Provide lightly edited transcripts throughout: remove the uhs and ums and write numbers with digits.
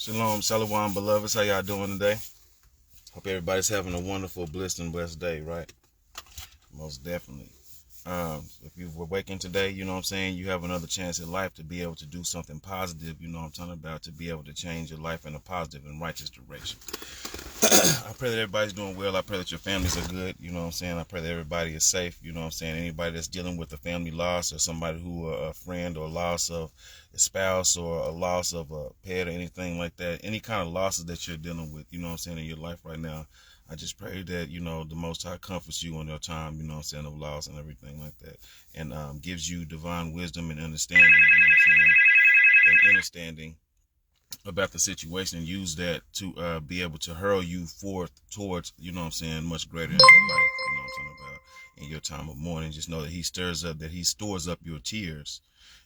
Shalom, Shalom, beloveds. How y'all doing today? Hope everybody's having a wonderful, blessed, and blessed day, right? Most definitely. If you were waking today, you know what I'm saying, you have another chance in life to be able to do something positive, you know what I'm talking about, to be able to change your life in a positive and righteous direction. I pray that everybody's doing well. I pray that your families are good. You know what I'm saying? I pray that everybody is safe. You know what I'm saying? Anybody that's dealing with a family loss or somebody who a friend or loss of a spouse or a loss of a pet or anything like that, any kind of losses that you're dealing with, you know what I'm saying, in your life right now, I just pray that, you know, the Most High comforts you in your time, you know what I'm saying, of loss and everything like that, and gives you divine wisdom and understanding, you know what I'm saying, and understanding about the situation and use that to be able to hurl you forth towards, you know what I'm saying, much greater in your life, you know what I'm talking about, in your time of mourning. Just know that he stores up your tears,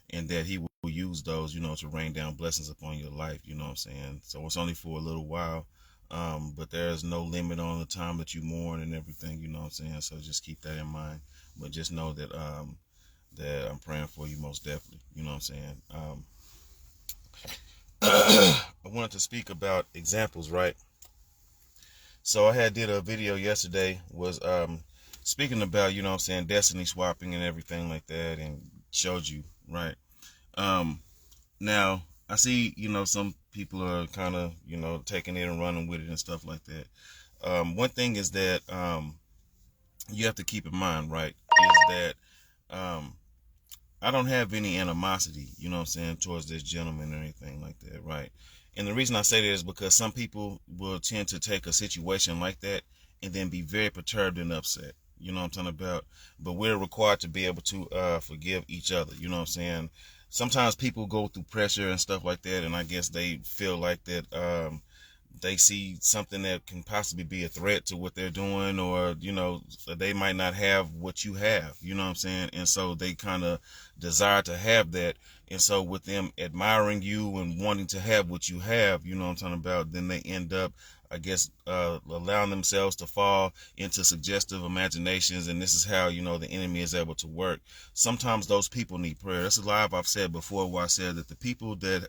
and that he will use those, you know, to rain down blessings upon your life, you know what I'm saying. So it's only for a little while, but there's no limit on the time that you mourn and everything, you know what I'm saying. So just keep that in mind, but just know that that I'm praying for you most definitely, you know what I'm saying. I wanted to speak about examples, right? So I did a video yesterday, was speaking about, you know what I'm saying, destiny swapping and everything like that, and showed you, right? Now I see, you know, some people are kind of, you know, taking it and running with it and stuff like that. One thing is that you have to keep in mind, right, is that I don't have any animosity, you know what I'm saying, towards this gentleman or anything like that, right? And the reason I say that is because some people will tend to take a situation like that and then be very perturbed and upset, you know what I'm talking about? But we're required to be able to forgive each other, you know what I'm saying? Sometimes people go through pressure and stuff like that, and I guess they feel like that they see something that can possibly be a threat to what they're doing, or, you know, they might not have what you have, you know what I'm saying? And so they kind of desire to have that. And so with them admiring you and wanting to have what you have, you know what I'm talking about, then they end up, I guess, allowing themselves to fall into suggestive imaginations. And this is how, you know, the enemy is able to work. Sometimes those people need prayer. That's a lie I've said before, where I said that the people that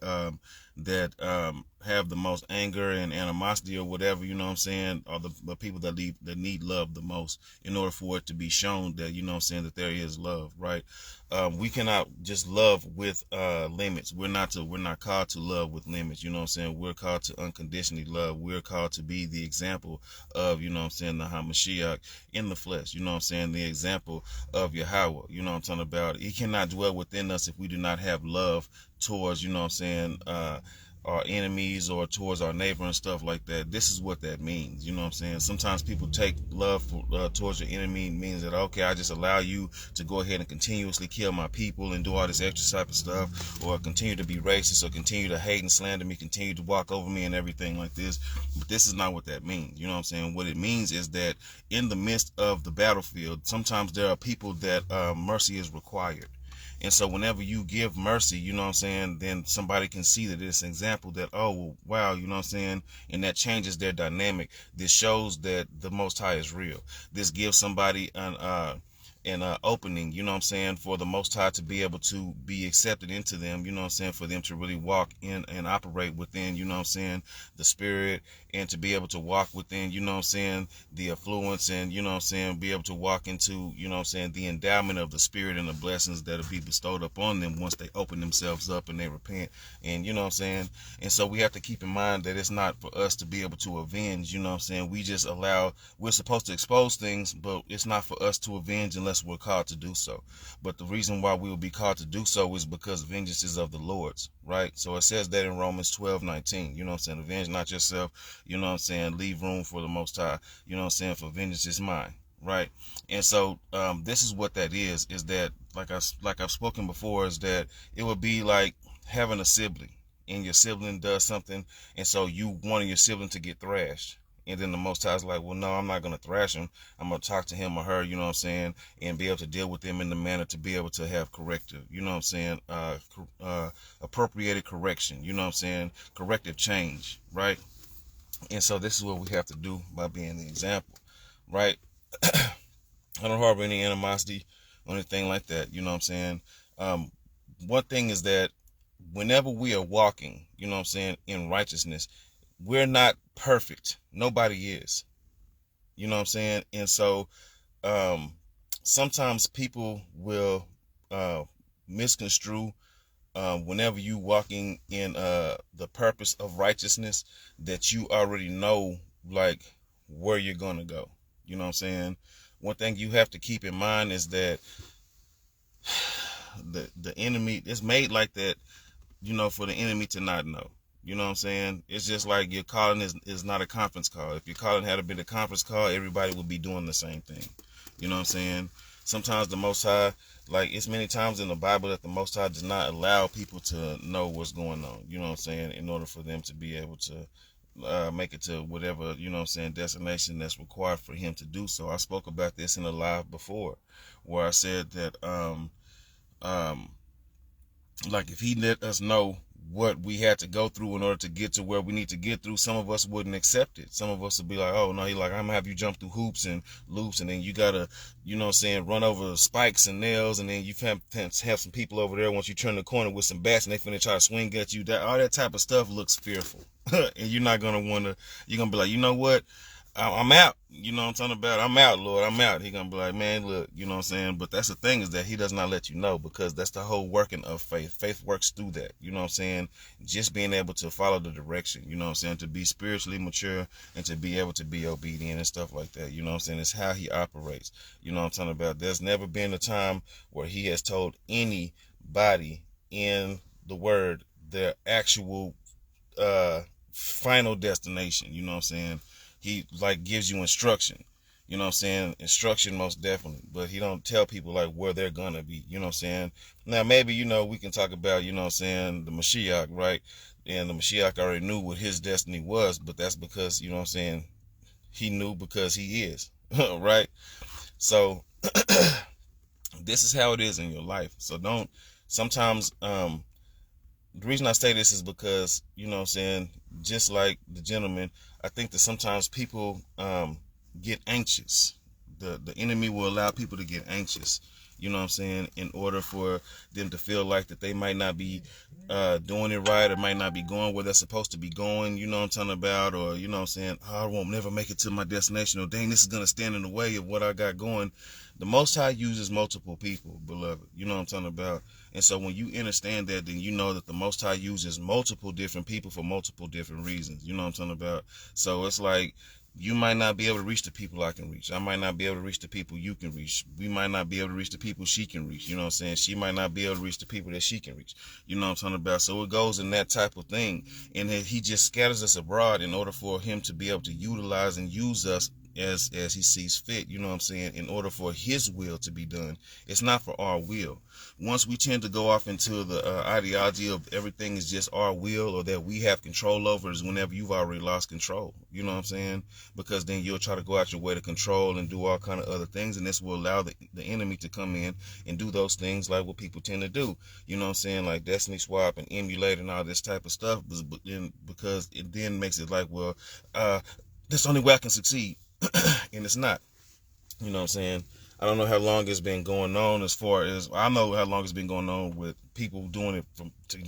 have the most anger and animosity or whatever, you know what I'm saying, are the people that need love the most, in order for it to be shown that, you know what I'm saying, that there is love, right? We cannot just love with limits. We're not called to love with limits, you know what I'm saying? We're called to unconditionally love. We're called to be the example of, you know what I'm saying, the HaMashiach in the flesh, you know what I'm saying, the example of Yahweh, you know what I'm talking about. He cannot dwell within us if we do not have love towards, you know what I'm saying, our enemies or towards our neighbor and stuff like that. This is what that means, you know what I'm saying? Sometimes people take love towards your enemy means that, okay, I just allow you to go ahead and continuously kill my people and do all this extra type of stuff, or continue to be racist, or continue to hate and slander me, continue to walk over me and everything like this. But this is not what that means, you know what I'm saying? What it means is that in the midst of the battlefield, sometimes there are people that mercy is required. And so whenever you give mercy, you know what I'm saying, then somebody can see that it's an example that, oh, well, wow, you know what I'm saying, and that changes their dynamic. This shows that the Most High is real. This gives somebody an opening, you know what I'm saying, for the Most High to be able to be accepted into them, you know what I'm saying, for them to really walk in and operate within, you know what I'm saying, the spirit, and to be able to walk within, you know what I'm saying, the affluence, and, you know what I'm saying, be able to walk into, you know what I'm saying, the endowment of the spirit and the blessings that'll be bestowed upon them once they open themselves up and they repent, and, you know what I'm saying. And so we have to keep in mind that it's not for us to be able to avenge, you know what I'm saying. We're supposed to expose things, but it's not for us to avenge unless we're called to do so. But the reason why we will be called to do so is because vengeance is of the Lord's, right? So it says that in Romans 12:19, you know what I'm saying, avenge not yourself, you know what I'm saying, leave room for the Most High, you know what I'm saying, for vengeance is mine, right? And so this is what that is that, like I've spoken before, is that it would be like having a sibling, and your sibling does something, and so you wanting your sibling to get thrashed. And then the Most High is like, well, no, I'm not going to thrash him. I'm going to talk to him or her, you know what I'm saying, and be able to deal with them in the manner to be able to have corrective, you know what I'm saying, appropriated correction, you know what I'm saying, corrective change, right? And so this is what we have to do by being the example, right? I don't harbor any animosity or anything like that, you know what I'm saying. One thing is that whenever we are walking, you know what I'm saying, in righteousness, we're not perfect. Nobody is. You know what I'm saying? And so sometimes people will misconstrue whenever you walking in the purpose of righteousness, that you already know like where you're gonna go. You know what I'm saying? One thing you have to keep in mind is that the enemy is made like that, you know, for the enemy to not know. You know what I'm saying? It's just like your calling is not a conference call. If your calling had been a conference call, everybody would be doing the same thing. You know what I'm saying? Sometimes the Most High, like it's many times in the Bible that the Most High does not allow people to know what's going on. You know what I'm saying? In order for them to be able to make it to whatever, you know what I'm saying, destination that's required for him to do so. I spoke about this in a live before, where I said that um, like if he let us know what we had to go through in order to get to where we need to get through, some of us wouldn't accept it. Some of us would be like, oh no, he like, I'm gonna have you jump through hoops and loops, and then you gotta, you know what I'm saying, run over spikes and nails, and then you have some people over there once you turn the corner with some bats and they finna try to swing at you. That all that type of stuff looks fearful. And you're not gonna wanna, you're gonna be like, you know what? I'm out. You know what I'm talking about? I'm out, Lord. I'm out. He gonna be like, man, look, you know what I'm saying? But that's the thing, is that he does not let you know, because that's the whole working of faith. Faith works through that. You know what I'm saying? Just being able to follow the direction, you know what I'm saying? To be spiritually mature and to be able to be obedient and stuff like that. You know what I'm saying? It's how he operates. You know what I'm talking about? There's never been a time where he has told anybody in the word their actual final destination. You know what I'm saying? He like gives you instruction, you know what I'm saying? Instruction, most definitely, but he don't tell people like where they're gonna be, you know what I'm saying? Now maybe, you know, we can talk about, you know what I'm saying, the Mashiach, right? And the Mashiach already knew what his destiny was, but that's because, you know what I'm saying, he knew because he is, right? So this is how it is in your life. So don't, sometimes the reason I say this is because, you know what I'm saying, just like the gentleman, I think that sometimes people get anxious. The enemy will allow people to get anxious, you know what I'm saying, in order for them to feel like that they might not be doing it right, or might not be going where they're supposed to be going, you know what I'm talking about, or, you know what I'm saying, oh, I won't never make it to my destination, or dang, this is going to stand in the way of what I got going. The Most High uses multiple people, beloved, you know what I'm talking about. And so when you understand that, then you know that the Most High uses multiple different people for multiple different reasons, you know what I'm talking about. So it's like, you might not be able to reach the people I can reach. I might not be able to reach the people you can reach. We might not be able to reach the people she can reach. You know what I'm saying? She might not be able to reach the people that she can reach. You know what I'm talking about? So it goes in that type of thing. And he just scatters us abroad in order for him to be able to utilize and use us as he sees fit, you know what I'm saying, in order for his will to be done. It's not for our will. Once we tend to go off into the ideology of everything is just our will, or that we have control over, is whenever you've already lost control, you know what I'm saying, because then you'll try to go out your way to control and do all kind of other things, and this will allow the enemy to come in and do those things like what people tend to do, you know what I'm saying, like destiny swap and emulate and all this type of stuff, but then because it then makes it like, well, that's the only way I can succeed. And it's not, you know what I'm saying. I don't know how long it's been going on, as far as I know how long it's been going on with people doing it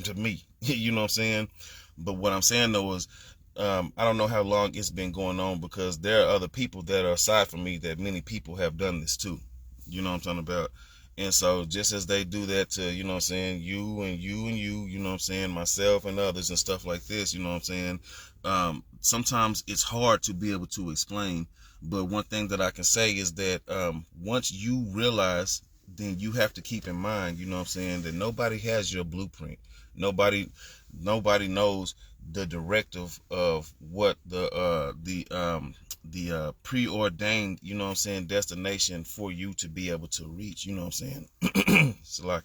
to me, you know what I'm saying. But what I'm saying though is, I don't know how long it's been going on, because there are other people that are aside from me that many people have done this too, you know what I'm talking about. And so just as they do that to, you know what I'm saying, you and you and you know what I'm saying, myself and others and stuff like this, you know what I'm saying, sometimes it's hard to be able to explain. But one thing that I can say is that once you realize, then you have to keep in mind, you know what I'm saying, that nobody has your blueprint. Nobody knows the directive of what the preordained, you know what I'm saying, destination for you to be able to reach, you know what I'm saying. It's like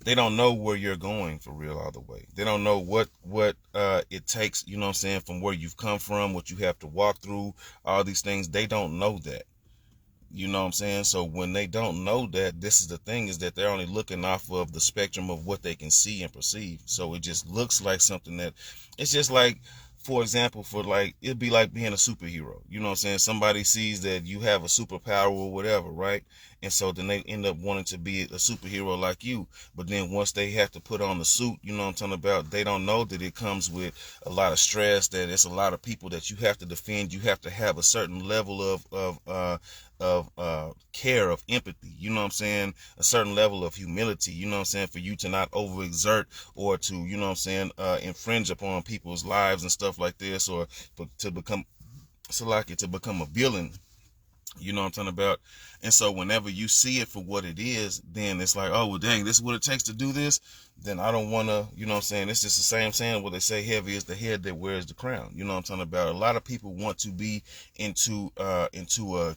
they don't know where you're going for real all the way. They don't know what it takes, you know what I'm saying, from where you've come from, what you have to walk through, all these things. They don't know that. You know what I'm saying? So when they don't know that, this is the thing, is that they're only looking off of the spectrum of what they can see and perceive. So it just looks like something that, it's just like, for example, for like, it'd be like being a superhero. You know what I'm saying? Somebody sees that you have a superpower or whatever, right? And so then they end up wanting to be a superhero like you. But then once they have to put on the suit, you know what I'm talking about, they don't know that it comes with a lot of stress, that it's a lot of people that you have to defend. You have to have a certain level of care, of empathy, you know what I'm saying, a certain level of humility, you know what I'm saying, for you to not overexert or to, you know what I'm saying, infringe upon people's lives and stuff like this, or to become, so like it, to become a villain. You know what I'm talking about? And so whenever you see it for what it is, then it's like, oh, well, dang, this is what it takes to do this. Then I don't want to, you know what I'm saying? It's just the same saying where they say heavy is the head that wears the crown. You know what I'm talking about? A lot of people want to be into a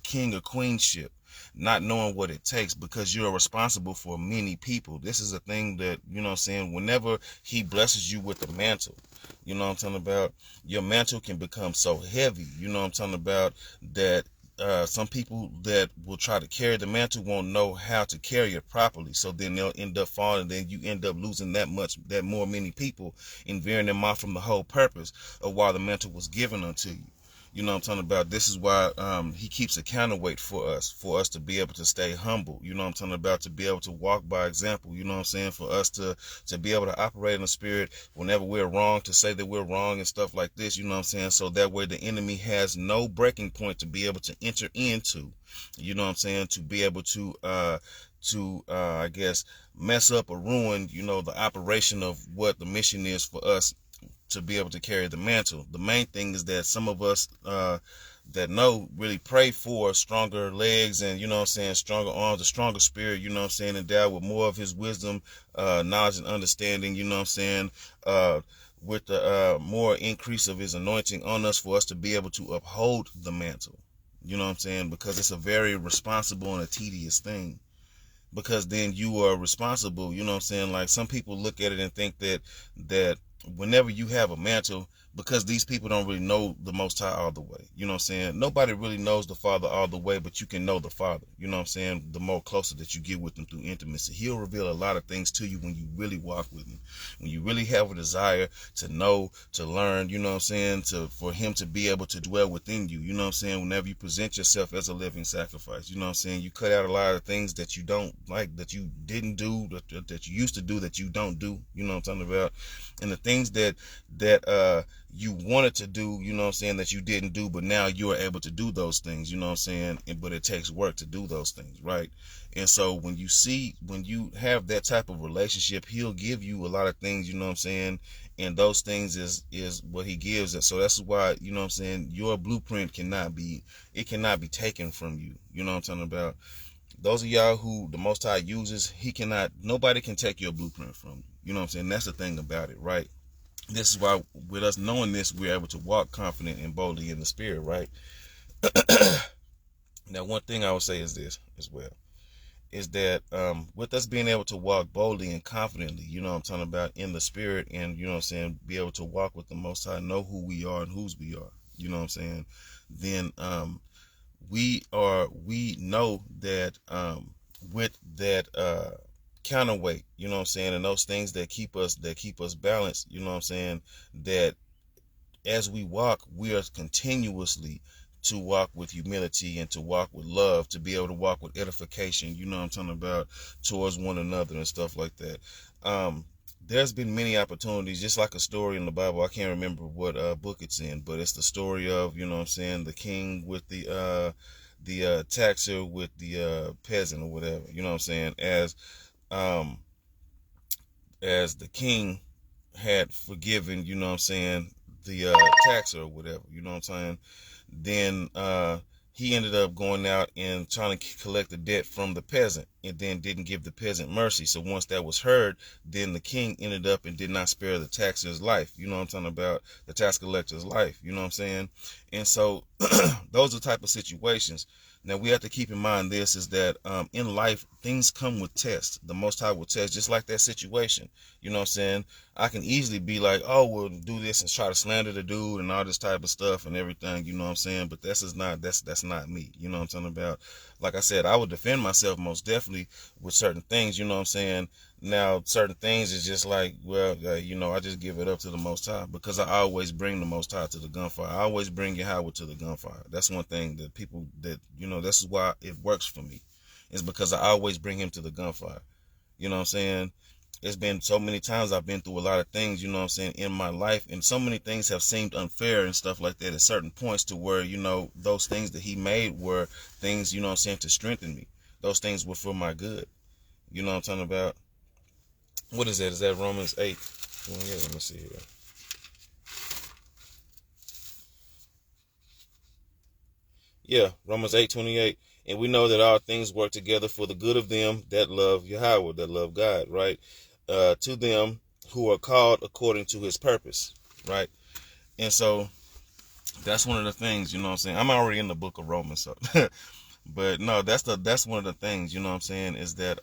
king or queenship, not knowing what it takes, because you're responsible for many people. This is a thing that, you know what I'm saying, whenever he blesses you with the mantle, you know what I'm talking about, your mantle can become so heavy, you know what I'm talking about, that some people that will try to carry the mantle won't know how to carry it properly. So then they'll end up falling. And then you end up losing that many people, and veering them off from the whole purpose of why the mantle was given unto you. You know what I'm talking about? This is why he keeps a counterweight for us to be able to stay humble. You know what I'm talking about? To be able to walk by example. You know what I'm saying? For us to be able to operate in the spirit whenever we're wrong, to say that we're wrong and stuff like this. You know what I'm saying? So that way the enemy has no breaking point to be able to enter into. You know what I'm saying? To be able to I guess mess up or ruin, you know, the operation of what the mission is for us to be able to carry the mantle. The main thing is that some of us that know really pray for stronger legs, and, you know what I'm saying, stronger arms, a stronger spirit, you know what I'm saying, endowed with more of his wisdom, knowledge and understanding, you know what I'm saying, with the more increase of his anointing on us, for us to be able to uphold the mantle. You know what I'm saying? Because it's a very responsible and a tedious thing. Because then you are responsible, you know what I'm saying? Like, some people look at it and think that whenever you have a mantle, because these people don't really know the Most High all the way, you know what I'm saying? Nobody really knows the Father all the way, but you can know the Father, you know what I'm saying? The more closer that you get with him through intimacy, he'll reveal a lot of things to you when you really walk with him, when you really have a desire to know, to learn, you know what I'm saying, for him to be able to dwell within you, you know what I'm saying? Whenever you present yourself as a living sacrifice, you know what I'm saying, you cut out a lot of things that you don't like, that you didn't do, that you used to do, that you don't do, you know what I'm talking about? And the things that you wanted to do, you know what I'm saying, that you didn't do, but now you are able to do those things, you know what I'm saying, but it takes work to do those things, right? And so when you have that type of relationship, he'll give you a lot of things, you know what I'm saying, and those things is what he gives us. So that's why, you know what I'm saying, your blueprint cannot be taken from you, you know what I'm talking about? Those of y'all who the Most High uses, nobody can take your blueprint from you. You know what I'm saying? That's the thing about it, right? This is why, with us knowing this, we're able to walk confident and boldly in the spirit, right? Now, one thing I would say is this as well, is that with us being able to walk boldly and confidently, you know what I'm talking about, in the spirit, and, you know what I'm saying, be able to walk with the Most High, know who we are and whose we are, you know what I'm saying, then we know that with that counterweight, you know what I'm saying, and those things that keep us balanced, you know what I'm saying, that as we walk, we are continuously to walk with humility and to walk with love, to be able to walk with edification, you know what I'm talking about, towards one another and stuff like that. There's been many opportunities, just like a story in the Bible. I can't remember what book it's in, but it's the story of, you know what I'm saying, the king with the taxer with the peasant or whatever, you know what I'm saying, as the king had forgiven, you know what I'm saying, the taxer or whatever, you know what I'm saying, then he ended up going out and trying to collect the debt from the peasant, and then didn't give the peasant mercy. So once that was heard, then the king ended up and did not spare the taxer's life, you know what I'm talking about, the tax collector's life, you know what I'm saying. And so those are the type of situations. Now we have to keep in mind this, is that in life, things come with tests. The Most High will test, just like that situation, you know what I'm saying. I can easily be like, oh, well, do this and try to slander the dude and all this type of stuff and everything, you know what I'm saying? But that's not me, you know what I'm talking about? Like I said, I would defend myself most definitely with certain things, you know what I'm saying? Now, certain things is just like, well, I just give it up to the Most High, because I always bring the Most High to the gunfire. I always bring Yahweh to the gunfire. That's one thing that people that, this is why it works for me. It's because I always bring him to the gunfire. You know what I'm saying? It's been so many times I've been through a lot of things, you know what I'm saying, in my life, and so many things have seemed unfair and stuff like that at certain points, to where, those things that he made were things, you know what I'm saying, to strengthen me. Those things were for my good. You know what I'm talking about? What is that? Is that Romans 8? Well, yeah, let me see here. Yeah, Romans 8:28. And we know that all things work together for the good of them that love Yahweh, that love God, right? To them who are called according to his purpose, right? And so that's one of the things, you know what I'm saying? I'm already in the book of Romans, so but no, that's one of the things, you know what I'm saying, is that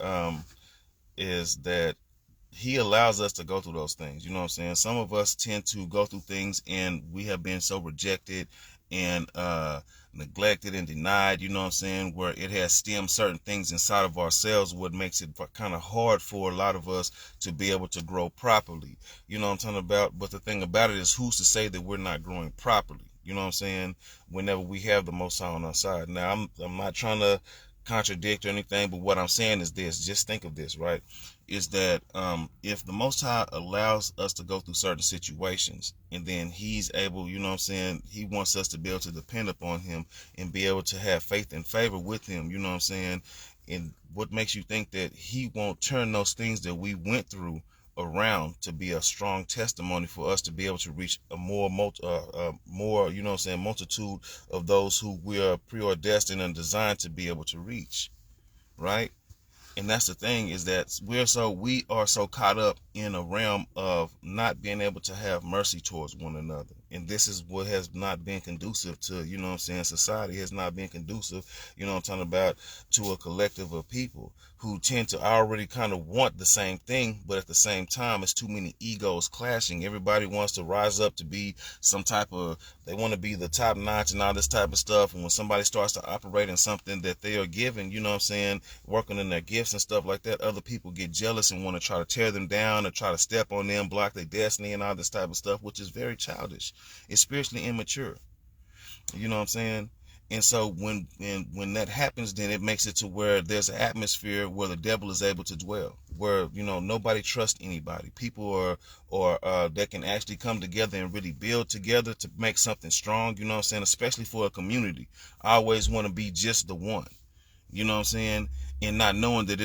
he allows us to go through those things. You know what I'm saying? Some of us tend to go through things and we have been so rejected and neglected and denied, you know what I'm saying, where it has stemmed certain things inside of ourselves, what makes it kind of hard for a lot of us to be able to grow properly. You know what I'm talking about? But the thing about it is, who's to say that we're not growing properly? You know what I'm saying? Whenever we have the Most High on our side. Now, I'm not trying to contradict or anything, but what I'm saying is this: just think of this, right? Is that if the Most High allows us to go through certain situations, and then he's able, you know what I'm saying, he wants us to be able to depend upon him and be able to have faith and favor with him, you know what I'm saying? And what makes you think that he won't turn those things that we went through around to be a strong testimony for us to be able to reach a more, you know what I'm saying, multitude of those who we are preordained and designed to be able to reach, right? And that's the thing, is that we are so caught up in a realm of not being able to have mercy towards one another. And this is what has not been conducive to, you know what I'm saying, society has not been conducive, you know what I'm talking about, to a collective of people who tend to already kind of want the same thing, but at the same time, it's too many egos clashing. Everybody wants to rise up to be some type of, they want to be the top notch and all this type of stuff. And when somebody starts to operate in something that they are given, you know what I'm saying, working in their gifts and stuff like that, other people get jealous and want to try to tear them down or try to step on them, block their destiny and all this type of stuff, which is very childish. It's spiritually immature. You know what I'm saying? And so when that happens, then it makes it to where there's an atmosphere where the devil is able to dwell, where, nobody trusts anybody. People that can actually come together and really build together to make something strong, you know what I'm saying, especially for a community. I always want to be just the one. You know what I'm saying? And not knowing that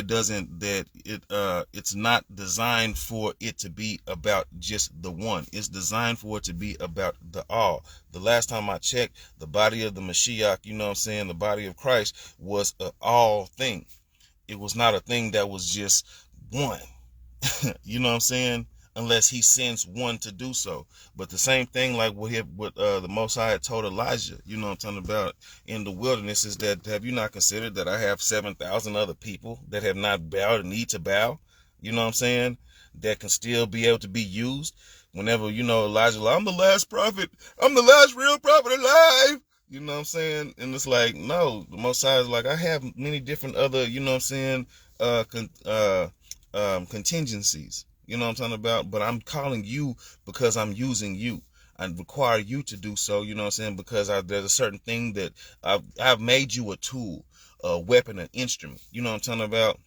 it's not designed for it to be about just the one. It's designed for it to be about the all. The last time I checked, the body of the Mashiach, you know what I'm saying, the body of Christ was an all thing. It was not a thing that was just one. You know what I'm saying? Unless he sends one to do so. But the same thing like what the Most High had told Elijah, you know what I'm talking about, in the wilderness, is that, have you not considered that I have 7,000 other people that have not bowed and need to bow? You know what I'm saying? That can still be able to be used. Whenever, Elijah, like, I'm the last prophet. I'm the last real prophet alive. You know what I'm saying? And it's like, no, the Most High is like, I have many different other, you know what I'm saying, contingencies. You know what I'm talking about? But I'm calling you because I'm using you. I require you to do so, you know what I'm saying? Because there's a certain thing that I've made you a tool, a weapon, an instrument. You know what I'm talking about?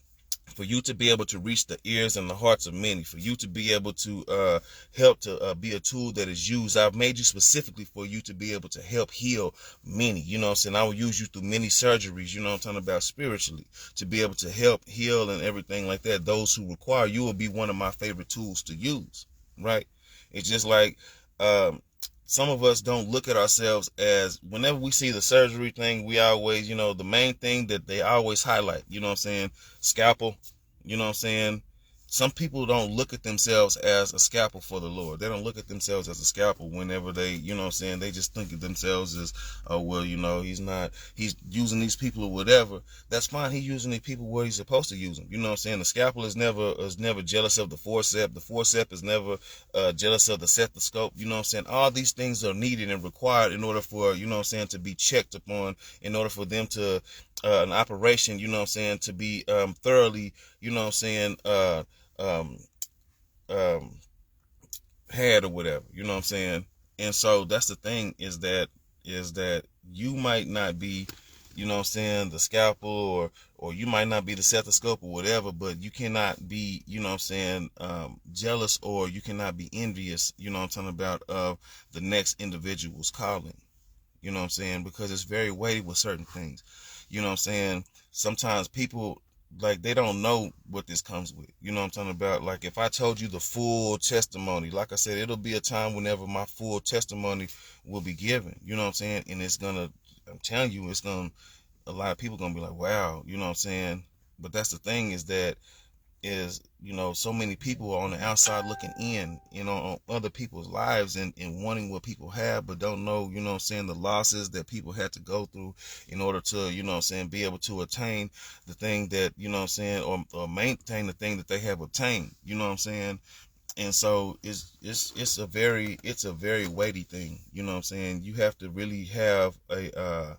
For you to be able to reach the ears and the hearts of many, for you to be able to help to be a tool that is used. I've made you specifically for you to be able to help heal many. You know what I'm saying? I will use you through many surgeries, you know what I'm talking about, spiritually, to be able to help heal and everything like that. Those who require you will be one of my favorite tools to use, right? It's just like, some of us don't look at ourselves as, whenever we see the surgery thing, we always, the main thing that they always highlight, you know what I'm saying, scalpel, you know what I'm saying, some people don't look at themselves as a scalpel for the Lord. They don't look at themselves as a scalpel whenever they, you know what I'm saying, they just think of themselves as, oh, well, you know, he's using these people or whatever. That's fine. He's using these people where he's supposed to use them. You know what I'm saying? The scalpel is never jealous of the forceps. The forceps is never jealous of the stethoscope. You know what I'm saying? All these things are needed and required in order for, you know what I'm saying, to be checked upon, in order for them to, an operation, you know what I'm saying, to be thoroughly, you know what I'm saying, um, um, had or whatever, you know what I'm saying? And so that's the thing, is that you might not be, you know what I'm saying, the scalpel, or you might not be the stethoscope or whatever, but you cannot be, you know what I'm saying, jealous, or you cannot be envious, you know what I'm talking about, of the next individual's calling. You know what I'm saying? Because it's very weighty with certain things. You know what I'm saying? Sometimes people, like, they don't know what this comes with. You know what I'm talking about? Like, if I told you the full testimony, like I said, it'll be a time whenever my full testimony will be given. You know what I'm saying? And it's gonna, I'm telling you, it's gonna, a lot of people gonna be like, wow, you know what I'm saying? But that's the thing, is that, you know, so many people are on the outside looking in, you know, on other people's lives, and wanting what people have, but don't know, you know what I'm saying, the losses that people had to go through in order to, you know what I'm saying, be able to attain the thing that, you know what I'm saying, or maintain the thing that they have obtained, you know what I'm saying? And so it's a very weighty thing, you know what I'm saying? You have to really have a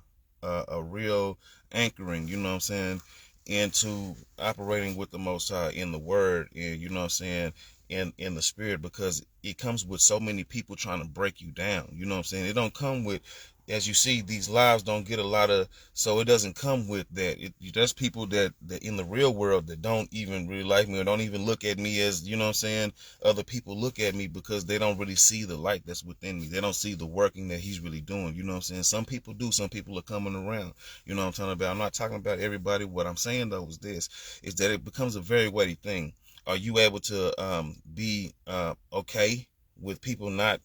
real anchoring, you know what I'm saying, into operating with the Most High in the Word, and you know what I'm saying, in the Spirit, because it comes with so many people trying to break you down. You know what I'm saying? It don't come with, as you see, these lives don't get a lot of, so it doesn't come with that. There's people that in the real world that don't even really like me, or don't even look at me as, you know what I'm saying, other people look at me, because they don't really see the light that's within me. They don't see the working that he's really doing. You know what I'm saying? Some people do. Some people are coming around. You know what I'm talking about? I'm not talking about everybody. What I'm saying, though, is that it becomes a very weighty thing. Are you able to be okay with people not,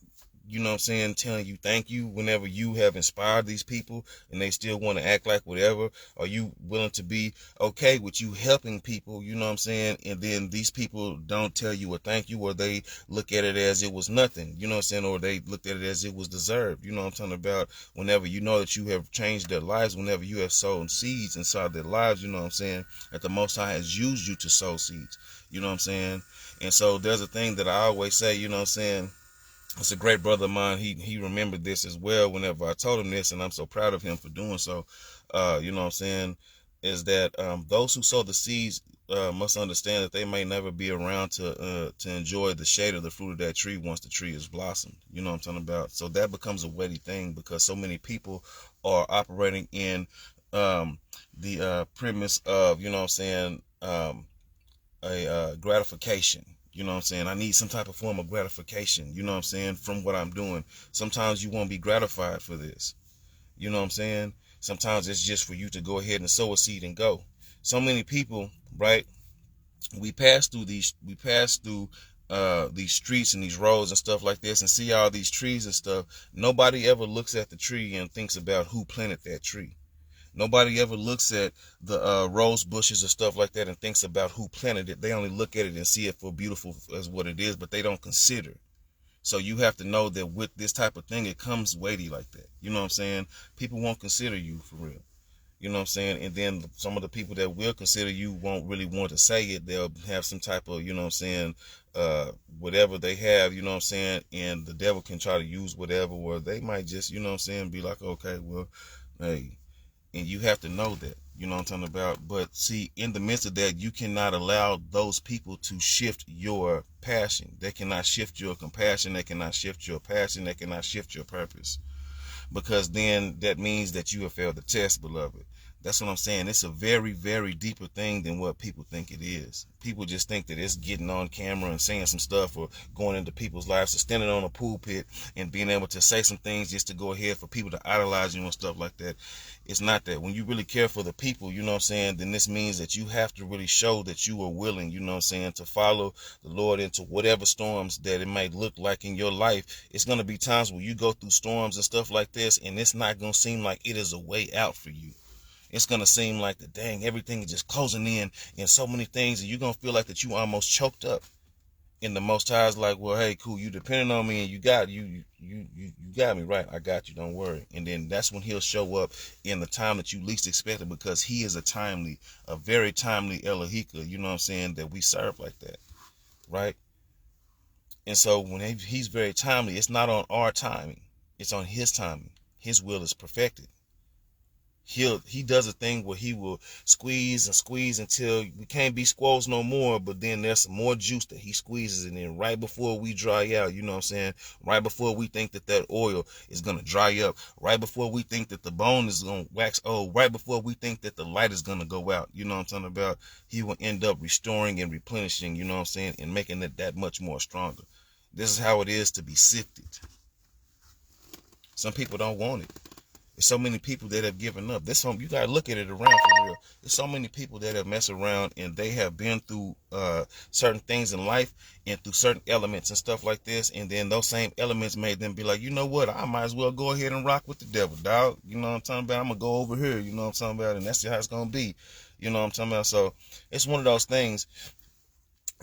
you know what I'm saying, telling you thank you whenever you have inspired these people, and they still want to act like whatever? Are you willing to be okay with you helping people, you know what I'm saying, and then these people don't tell you a thank you, or they look at it as it was nothing, you know what I'm saying, or they looked at it as it was deserved? You know what I'm talking about? Whenever you know that you have changed their lives, whenever you have sown seeds inside their lives, you know what I'm saying, that the Most High has used you to sow seeds, you know what I'm saying? And so there's a thing that I always say, you know what I'm saying, it's a great brother of mine. He remembered this as well whenever I told him this, and I'm so proud of him for doing so. You know what I'm saying, is that those who sow the seeds must understand that they may never be around to enjoy the shade of the fruit of that tree once the tree is blossomed. You know what I'm talking about? So that becomes a weighty thing, because so many people are operating in the premise of, you know what I'm saying, a gratification. You know what I'm saying? I need some type of form of gratification, you know what I'm saying, from what I'm doing. Sometimes you won't be gratified for this. You know what I'm saying? Sometimes it's just for you to go ahead and sow a seed and go. So many people, right? We pass through these streets and these roads and stuff like this, and see all these trees and stuff. Nobody ever looks at the tree and thinks about who planted that tree. Nobody ever looks at the rose bushes or stuff like that and thinks about who planted it. They only look at it and see it for beautiful as what it is, but they don't consider. So you have to know that with this type of thing, it comes weighty like that. You know what I'm saying? People won't consider you for real. You know what I'm saying? And then some of the people that will consider you won't really want to say it. They'll have some type of, you know what I'm saying, whatever they have, you know what I'm saying, and the devil can try to use whatever, or they might just, you know what I'm saying, be like, okay, well, hey. And you have to know that, you know what I'm talking about. But see, in the midst of that, you cannot allow those people to shift your passion. They cannot shift your compassion. They cannot shift your passion. They cannot shift your purpose. Because then that means that you have failed the test, beloved. That's what I'm saying. It's a very, very deeper thing than what people think it is. People just think that it's getting on camera and saying some stuff, or going into people's lives, or standing on a pulpit and being able to say some things just to go ahead for people to idolize you and stuff like that. It's not that. When you really care for the people, you know what I'm saying, then this means that you have to really show that you are willing, you know what I'm saying, to follow the Lord into whatever storms that it might look like in your life. It's going to be times where you go through storms and stuff like this, and it's not going to seem like it is a way out for you. It's going to seem like the dang, everything is just closing in and so many things, and you're going to feel like that you almost choked up. And the Most High is like, well, hey, cool, you depending on me, and you got me right. I got you. Don't worry. And then that's when He'll show up in the time that you least expect it, because He is a very timely Elohika. You know what I'm saying? That we serve like that, right? And so when He's very timely, it's not on our timing. It's on His timing. His will is perfected. He does a thing where He will squeeze and squeeze until we can't be squoze no more, but then there's some more juice that He squeezes, and then right before we dry out, you know what I'm saying, right before we think that oil is going to dry up, right before we think that the bone is going to wax old, right before we think that the light is going to go out, you know what I'm talking about, He will end up restoring and replenishing, you know what I'm saying, and making it that much more stronger. This is how it is to be sifted. Some people don't want it. There's so many people that have given up. You gotta look at it around for real. There's so many people that have messed around and they have been through certain things in life and through certain elements and stuff like this, and then those same elements made them be like, you know what, I might as well go ahead and rock with the devil, dog. You know what I'm talking about? I'm gonna go over here, you know what I'm talking about, and that's how it's gonna be. You know what I'm talking about? So it's one of those things.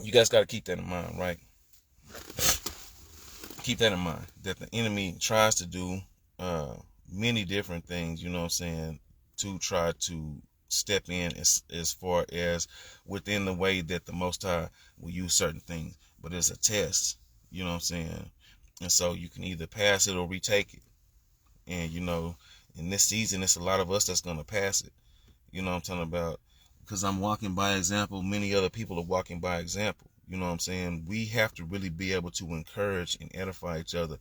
You guys gotta keep that in mind, right? Keep that in mind, that the enemy tries to do many different things, you know what I'm saying, to try to step in as far as within the way that the Most High will use certain things. But it's a test, you know what I'm saying? And so you can either pass it or retake it. And, you know, in this season, it's a lot of us that's going to pass it. You know what I'm talking about? Because I'm walking by example. Many other people are walking by example. You know what I'm saying? We have to really be able to encourage and edify each other.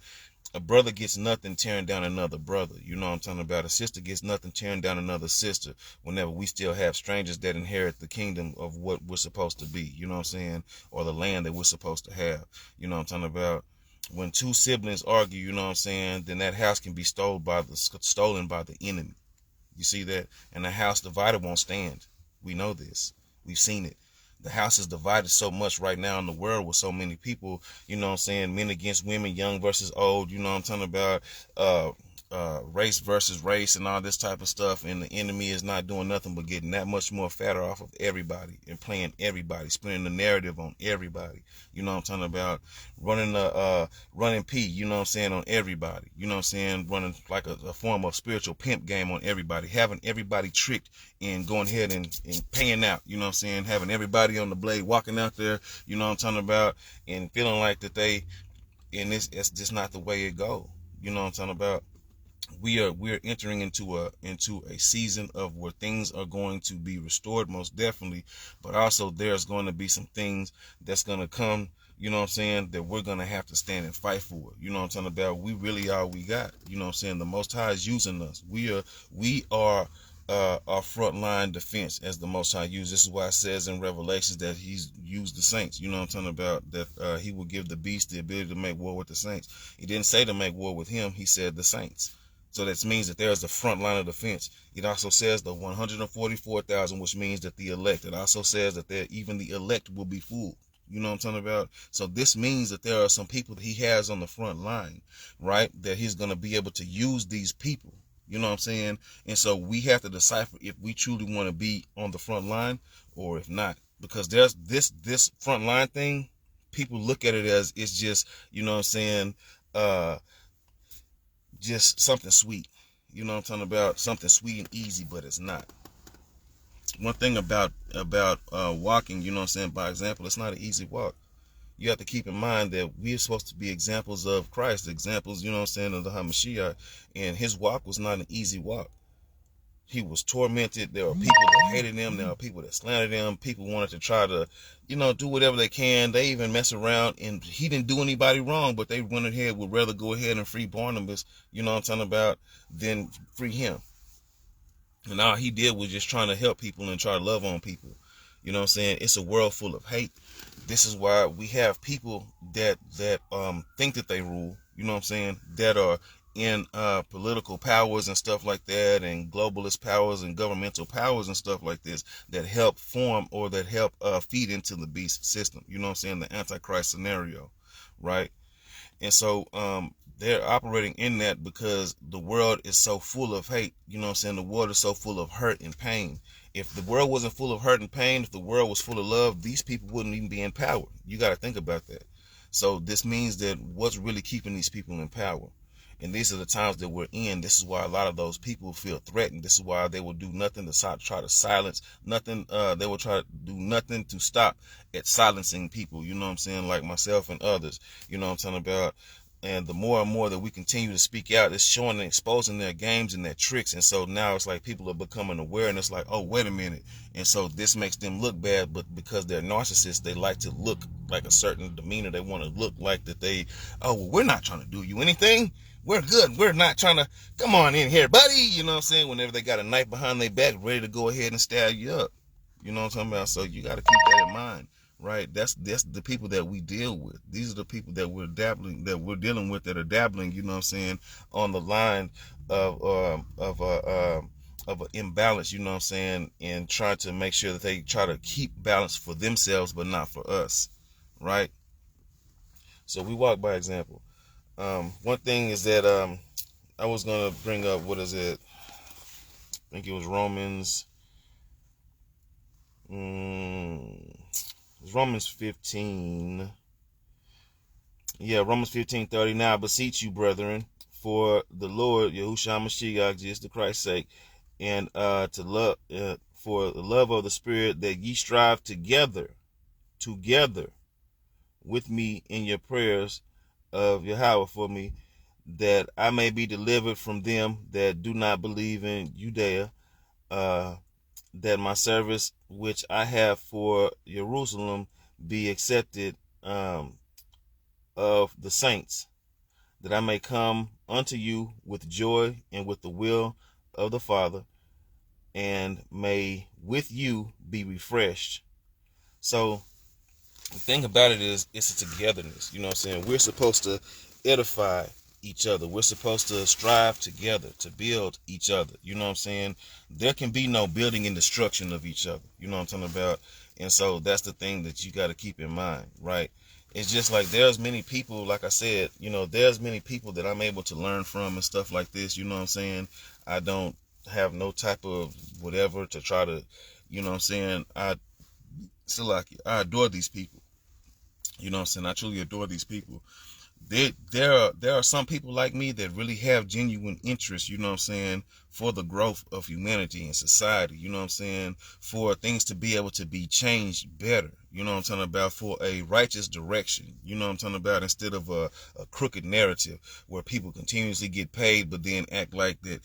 A brother gets nothing tearing down another brother. You know what I'm talking about? A sister gets nothing tearing down another sister whenever we still have strangers that inherit the kingdom of what we're supposed to be. You know what I'm saying? Or the land that we're supposed to have. You know what I'm talking about? When two siblings argue, you know what I'm saying, then that house can be stolen by the enemy. You see that? And a house divided won't stand. We know this. We've seen it. The house is divided so much right now in the world with so many people, you know what I'm saying, men against women, young versus old, you know what I'm talking about, race versus race and all this type of stuff, and the enemy is not doing nothing but getting that much more fatter off of everybody and playing everybody, spinning the narrative on everybody, you know what I'm talking about, running P, you know what I'm saying, on everybody, you know what I'm saying, running like a form of spiritual pimp game on everybody, having everybody tricked and going ahead and paying out, you know what I'm saying, having everybody on the blade walking out there, you know what I'm talking about, and feeling like that it's just not the way it go, you know what I'm talking about. We're entering into a season of where things are going to be restored, most definitely, but also there's going to be some things that's going to come, you know what I'm saying, that we're going to have to stand and fight for. You know what I'm talking about? We really are, we got, you know what I'm saying, the Most High is using us. We are our frontline defense, as the Most High used. This is why it says in Revelations that He's used the saints. You know what I'm talking about? That He will give the beast the ability to make war with the saints. He didn't say to make war with Him. He said the saints. So that means that there's the front line of defense. It also says the 144,000, which means that the elect. It also says that even the elect will be fooled. You know what I'm talking about? So this means that there are some people that He has on the front line, right? That He's going to be able to use these people. You know what I'm saying? And so we have to decipher if we truly want to be on the front line or if not. Because there's this front line thing, people look at it as it's just, you know what I'm saying, just something sweet. You know what I'm talking about? Something sweet and easy, but it's not. One thing about walking, you know what I'm saying, by example, it's not an easy walk. You have to keep in mind that we're supposed to be examples of Christ, examples, you know what I'm saying, of the HaMashiach, and His walk was not an easy walk. He was tormented. There were people that hated Him. There were people that slandered Him. People wanted to try to, you know, do whatever they can. They even mess around, and He didn't do anybody wrong, but they went ahead, would rather go ahead and free Barnabas, you know what I'm talking about, than free him. And all he did was just trying to help people and try to love on people. You know what I'm saying? It's a world full of hate. This is why we have people that think that they rule, you know what I'm saying, that are in political powers and stuff like that, and globalist powers and governmental powers and stuff like this, that help form or that help feed into the beast system, you know what I'm saying, the Antichrist scenario, right? And so they're operating in that because the world is so full of hate. You know what I'm saying? The world is so full of hurt and pain. If the world wasn't full of hurt and pain, if the world was full of love, these people wouldn't even be in power. You got to think about that. So this means that what's really keeping these people in power? And these are the times that we're in. This is why a lot of those people feel threatened. This is why they will do nothing to try to silence nothing. They will try to do nothing to stop at silencing people. You know what I'm saying? Like myself and others. You know what I'm talking about? And the more and more that we continue to speak out, it's showing and exposing their games and their tricks. And so now it's like people are becoming aware, and it's like, oh, wait a minute. And so this makes them look bad, but because they're narcissists, they like to look like a certain demeanor. They want to look like that oh, well, we're not trying to do you anything. We're good. We're not trying to come on in here, buddy. You know what I'm saying? Whenever they got a knife behind their back, ready to go ahead and stab you up. You know what I'm talking about? So you got to keep that in mind. Right, that's the people that we deal with. These are the people that we're dealing with, that are dabbling. You know what I'm saying, on the line of an imbalance. You know what I'm saying, and trying to make sure that they try to keep balance for themselves, but not for us. Right. So we walk by example. One thing is that I was gonna bring up, what is it? I think it was Romans. Romans 15. Yeah, Romans 15:30. Now I beseech you, brethren, for the Lord Yahushua Mashiach, Jesus the Christ's sake, and to love for the love of the Spirit, that ye strive together with me in your prayers of Yahweh for me, that I may be delivered from them that do not believe in Judea, that my service which I have for Jerusalem be accepted of the saints, that I may come unto you with joy and with the will of the Father, and may with you be refreshed. So the thing about it is, it's a togetherness. You know what I'm saying? We're supposed to edify each other. We're supposed to strive together to build each other. You know what I'm saying? There can be no building and destruction of each other. You know what I'm talking about? And so that's the thing that you got to keep in mind, right? It's just like there's many people, like I said, there's many people that I'm able to learn from and stuff like this. You know what I'm saying? I don't have no type of whatever to try to, you know what I'm saying? I adore these people. You know what I'm saying? I truly adore these people. There are some people like me that really have genuine interest, you know what I'm saying, for the growth of humanity and society, you know what I'm saying, for things to be able to be changed better, you know what I'm talking about, for a righteous direction, you know what I'm talking about, instead of a crooked narrative where people continuously get paid but then act like that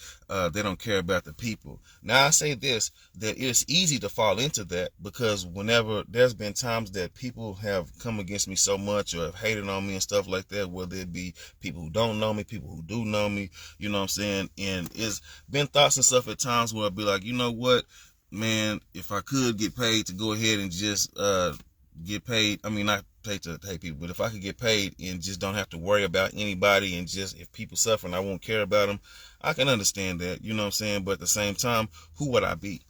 they don't care about the people. Now I say this, that it's easy to fall into that, because whenever there's been times that people have come against me so much or have hated on me and stuff like that, whether it be people who don't know me, people who do know me, you know what I'm saying, and it's been thoughts and stuff at times where I'll be like, you know what, man, if I could get paid to go ahead and just get paid, I mean, not paid to hate people, but if I could get paid and just don't have to worry about anybody, and just, if people suffering, I won't care about them, I can understand that, you know what I'm saying, but at the same time, who would I be?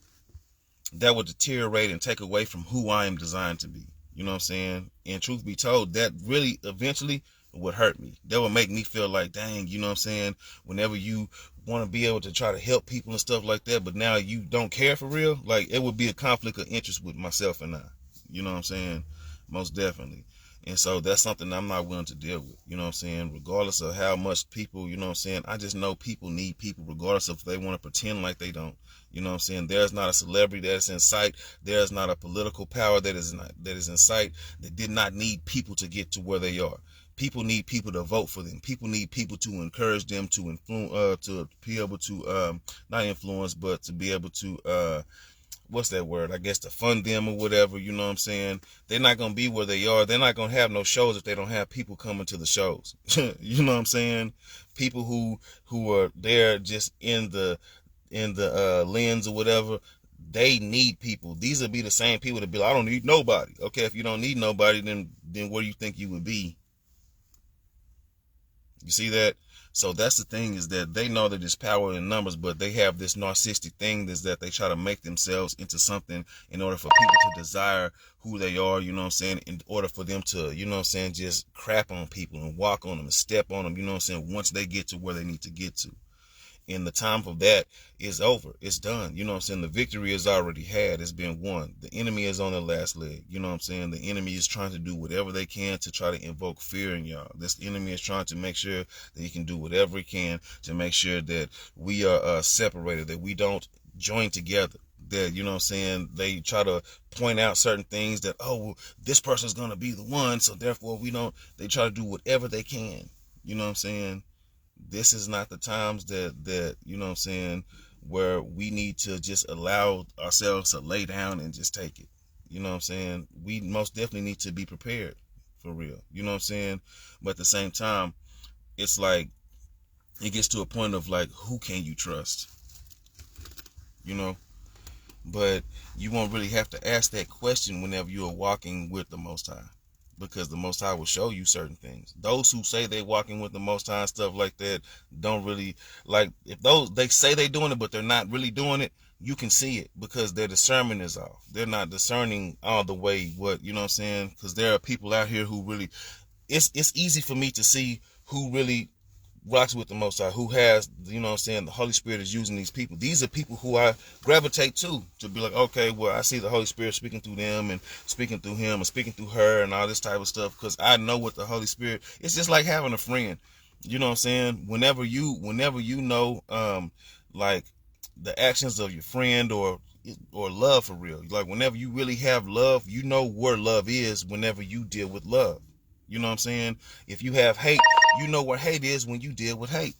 That would deteriorate and take away from who I am designed to be, you know what I'm saying, and truth be told, that really eventually would hurt me. That would make me feel like, dang, you know what I'm saying, whenever you want to be able to try to help people and stuff like that, but now you don't care for real, like, it would be a conflict of interest with myself and I, you know what I'm saying, most definitely. And so that's something I'm not willing to deal with, you know what I'm saying, regardless of how much people, you know what I'm saying, I just know people need people regardless of if they want to pretend like they don't, you know what I'm saying. There's not a celebrity that's in sight, there's not a political power that is in sight that did not need people to get to where they are. People need people to vote for them. People need people to encourage them to influence, to be able to not influence, but to be able to what's that word? I guess to fund them or whatever. You know what I'm saying? They're not gonna be where they are. They're not gonna have no shows if they don't have people coming to the shows. You know what I'm saying? People who are there just in the lens or whatever. They need people. These will be the same people that be like, I don't need nobody. Okay, if you don't need nobody, then where do you think you would be? You see that? So that's the thing, is that they know that there's power in numbers, but they have this narcissistic thing, is that they try to make themselves into something in order for people to desire who they are, you know what I'm saying, in order for them to, you know what I'm saying, just crap on people and walk on them and step on them, you know what I'm saying, once they get to where they need to get to. And the time for that is over. It's done. You know what I'm saying? The victory is already had. It's been won. The enemy is on the last leg. You know what I'm saying? The enemy is trying to do whatever they can to try to invoke fear in y'all. This enemy is trying to make sure that he can do whatever he can to make sure that we are separated, that we don't join together. That, you know what I'm saying, they try to point out certain things that, oh, well, this person's going to be the one, so therefore we don't. They try to do whatever they can. You know what I'm saying? This is not the times that you know what I'm saying, where we need to just allow ourselves to lay down and just take it. You know what I'm saying? We most definitely need to be prepared, for real. You know what I'm saying? But at the same time, it's like, it gets to a point of like, who can you trust? You know? But you won't really have to ask that question whenever you are walking with the Most High, because the Most High will show you certain things. Those who say they walking with the Most High and stuff like that don't really, like, if those, they say they doing it but they're not really doing it, you can see it, because their discernment is off. They're not discerning all the way what, you know what I'm saying, because there are people out here who really, it's easy for me to see who really rocks with the Most High, who has, you know what I'm saying, the Holy Spirit is using these people. These are people who I gravitate to be like, okay, well, I see the Holy Spirit speaking through them and speaking through him and speaking through her and all this type of stuff, because I know what the Holy Spirit, it's just like having a friend. You know what I'm saying? Whenever you know, like, the actions of your friend, or love for real, like whenever you really have love, you know where love is whenever you deal with love. You know what I'm saying? If you have hate, you know where hate is when you deal with hate.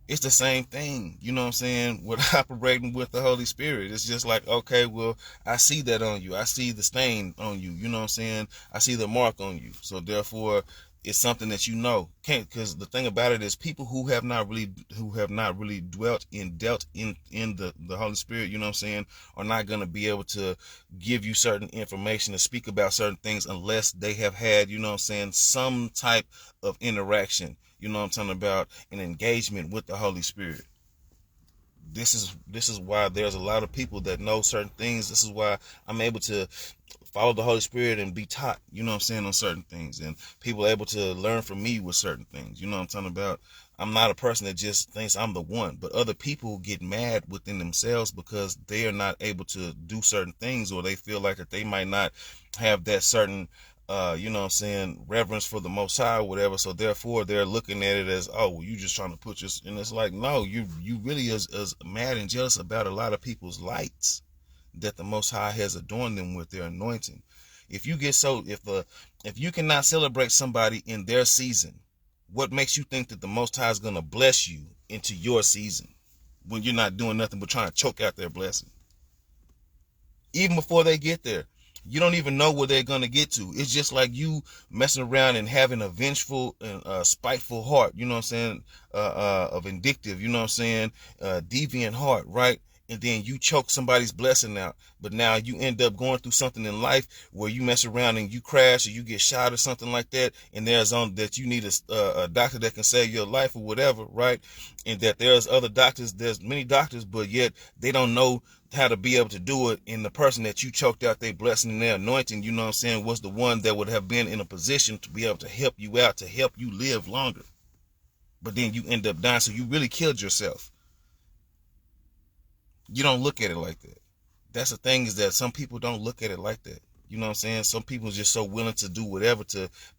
It's the same thing, you know what I'm saying, with operating with the Holy Spirit. It's just like, okay, well, I see that on you. I see the stain on you, you know what I'm saying? I see the mark on you. So therefore, it's something that you know. Can't, because the thing about it is, people who have not really dealt in the Holy Spirit, you know what I'm saying, are not going to be able to give you certain information to speak about certain things unless they have had, you know what I'm saying, some type of interaction, you know what I'm talking about, an engagement with the Holy Spirit. This is why there's a lot of people that know certain things. This is why I'm able to follow the Holy Spirit and be taught, you know what I'm saying, on certain things. And people are able to learn from me with certain things. You know what I'm talking about? I'm not a person that just thinks I'm the one, but other people get mad within themselves because they are not able to do certain things, or they feel like that they might not have that certain you know what I'm saying, reverence for the Most High or whatever. So therefore they're looking at it as, oh, well, you just trying to put your, and it's like, no, you really is mad and jealous about a lot of people's lights that the Most High has adorned them with, their anointing. If you get so, if you cannot celebrate somebody in their season, what makes you think that the Most High is going to bless you into your season when you're not doing nothing but trying to choke out their blessing? Even before they get there, you don't even know where they're going to get to. It's just like you messing around and having a vengeful and spiteful heart, you know what I'm saying, a vindictive, you know what I'm saying, deviant heart, right? And then you choke somebody's blessing out. But now you end up going through something in life where you mess around and you crash or you get shot or something like that. And there's that you need a doctor that can save your life or whatever, right? And that there's other doctors, there's many doctors, but yet they don't know how to be able to do it. And the person that you choked out their blessing and their anointing, you know what I'm saying, was the one that would have been in a position to be able to help you out, to help you live longer. But then you end up dying, so you really killed yourself. You don't look at it like that. That's the thing, is that some people don't look at it like that. You know what I'm saying? Some people are just so willing to do whatever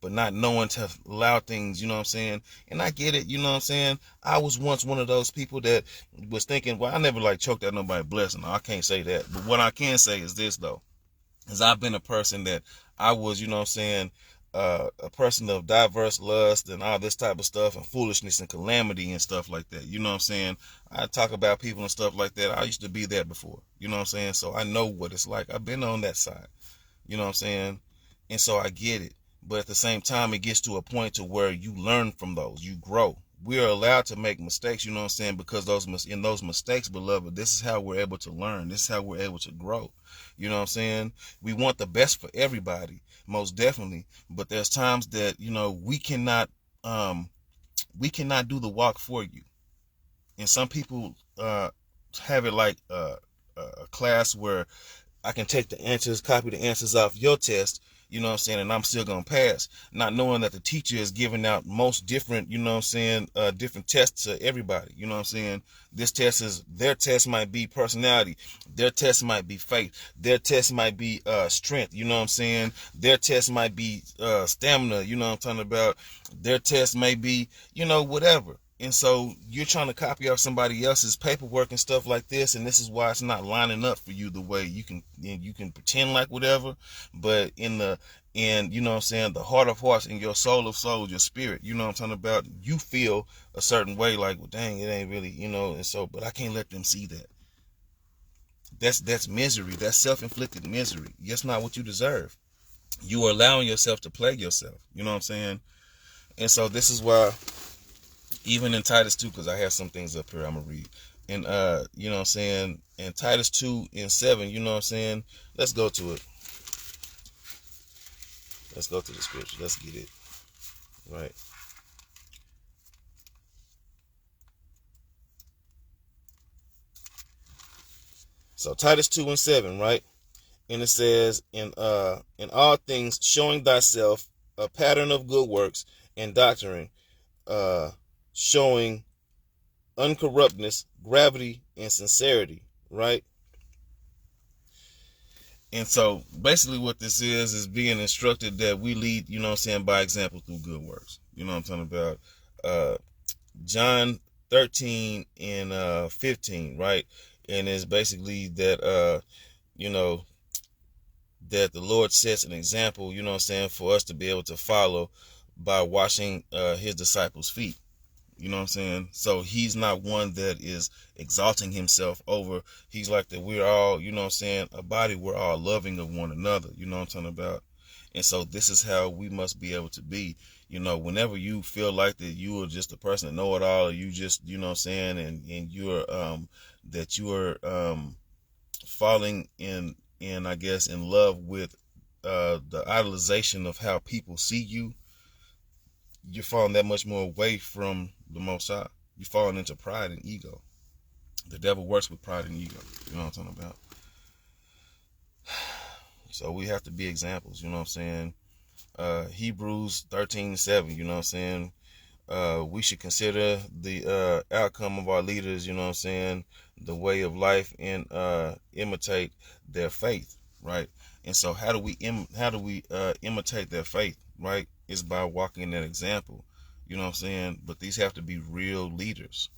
but not knowing to allow things, you know what I'm saying? And I get it, you know what I'm saying? I was once one of those people that was thinking, well, I never like choked out nobody's blessing. No, I can't say that. But what I can say is this, though, is I've been a person that I was, you know what I'm saying, a person of diverse lust and all this type of stuff, and foolishness and calamity and stuff like that. You know what I'm saying? I talk about people and stuff like that. I used to be that before. You know what I'm saying? So I know what it's like. I've been on that side. You know what I'm saying? And so I get it. But at the same time, it gets to a point to where you learn from those. You grow. We are allowed to make mistakes, you know what I'm saying? Because in those mistakes, beloved, this is how we're able to learn. This is how we're able to grow. You know what I'm saying? We want the best for everybody, most definitely. But there's times that, you know, we cannot We cannot do the walk for you. And some people have it like a class where I can take the answers, copy the answers off your test, you know what I'm saying, and I'm still going to pass, not knowing that the teacher is giving out most different, you know what I'm saying, different tests to everybody, you know what I'm saying. Their test might be personality, their test might be faith, their test might be strength, you know what I'm saying, their test might be stamina, you know what I'm talking about, their test may be, you know, whatever. And so you're trying to copy off somebody else's paperwork and stuff like this, and this is why it's not lining up for you the way you can pretend like whatever, but in you know what I'm saying, the heart of hearts, in your soul of souls, your spirit, you know what I'm talking about, you feel a certain way, like, well, dang, it ain't really, you know, and so, but I can't let them see that. That's misery. That's self-inflicted misery. That's not what you deserve. You are allowing yourself to plague yourself. You know what I'm saying? And so this is why, even in Titus 2, because I have some things up here I'm going to read. And, you know what I'm saying, in Titus 2:7, you know what I'm saying, let's go to it. Let's go to the scripture. Let's get it. Right. So Titus 2:7, right? And it says, in all things, showing thyself a pattern of good works and doctrine, showing uncorruptness, gravity, and sincerity, right? And so basically what this is being instructed that we lead, you know what I'm saying, by example through good works. You know what I'm talking about? John 13 and 15, right? And it's basically that, you know, that the Lord sets an example, you know what I'm saying, for us to be able to follow by washing his disciples' feet. You know what I'm saying? So he's not one that is exalting himself over. He's like that we're all, you know what I'm saying, a body, we're all loving of one another. You know what I'm talking about? And so this is how we must be able to be. You know, whenever you feel like that you are just a person that know it all, or you just, you know what I'm saying, and you're that you are falling in I guess in love with the idolization of how people see you, you're falling that much more away from the Most High. You're falling into pride and ego. The devil works with pride and ego. You know what I'm talking about? So we have to be examples. You know what I'm saying? Hebrews 13:7. You know what I'm saying? We should consider the outcome of our leaders. You know what I'm saying? The way of life, and imitate their faith. Right? And so how do we imitate their faith? Right? Is by walking in that example. You know what I'm saying? But these have to be real leaders.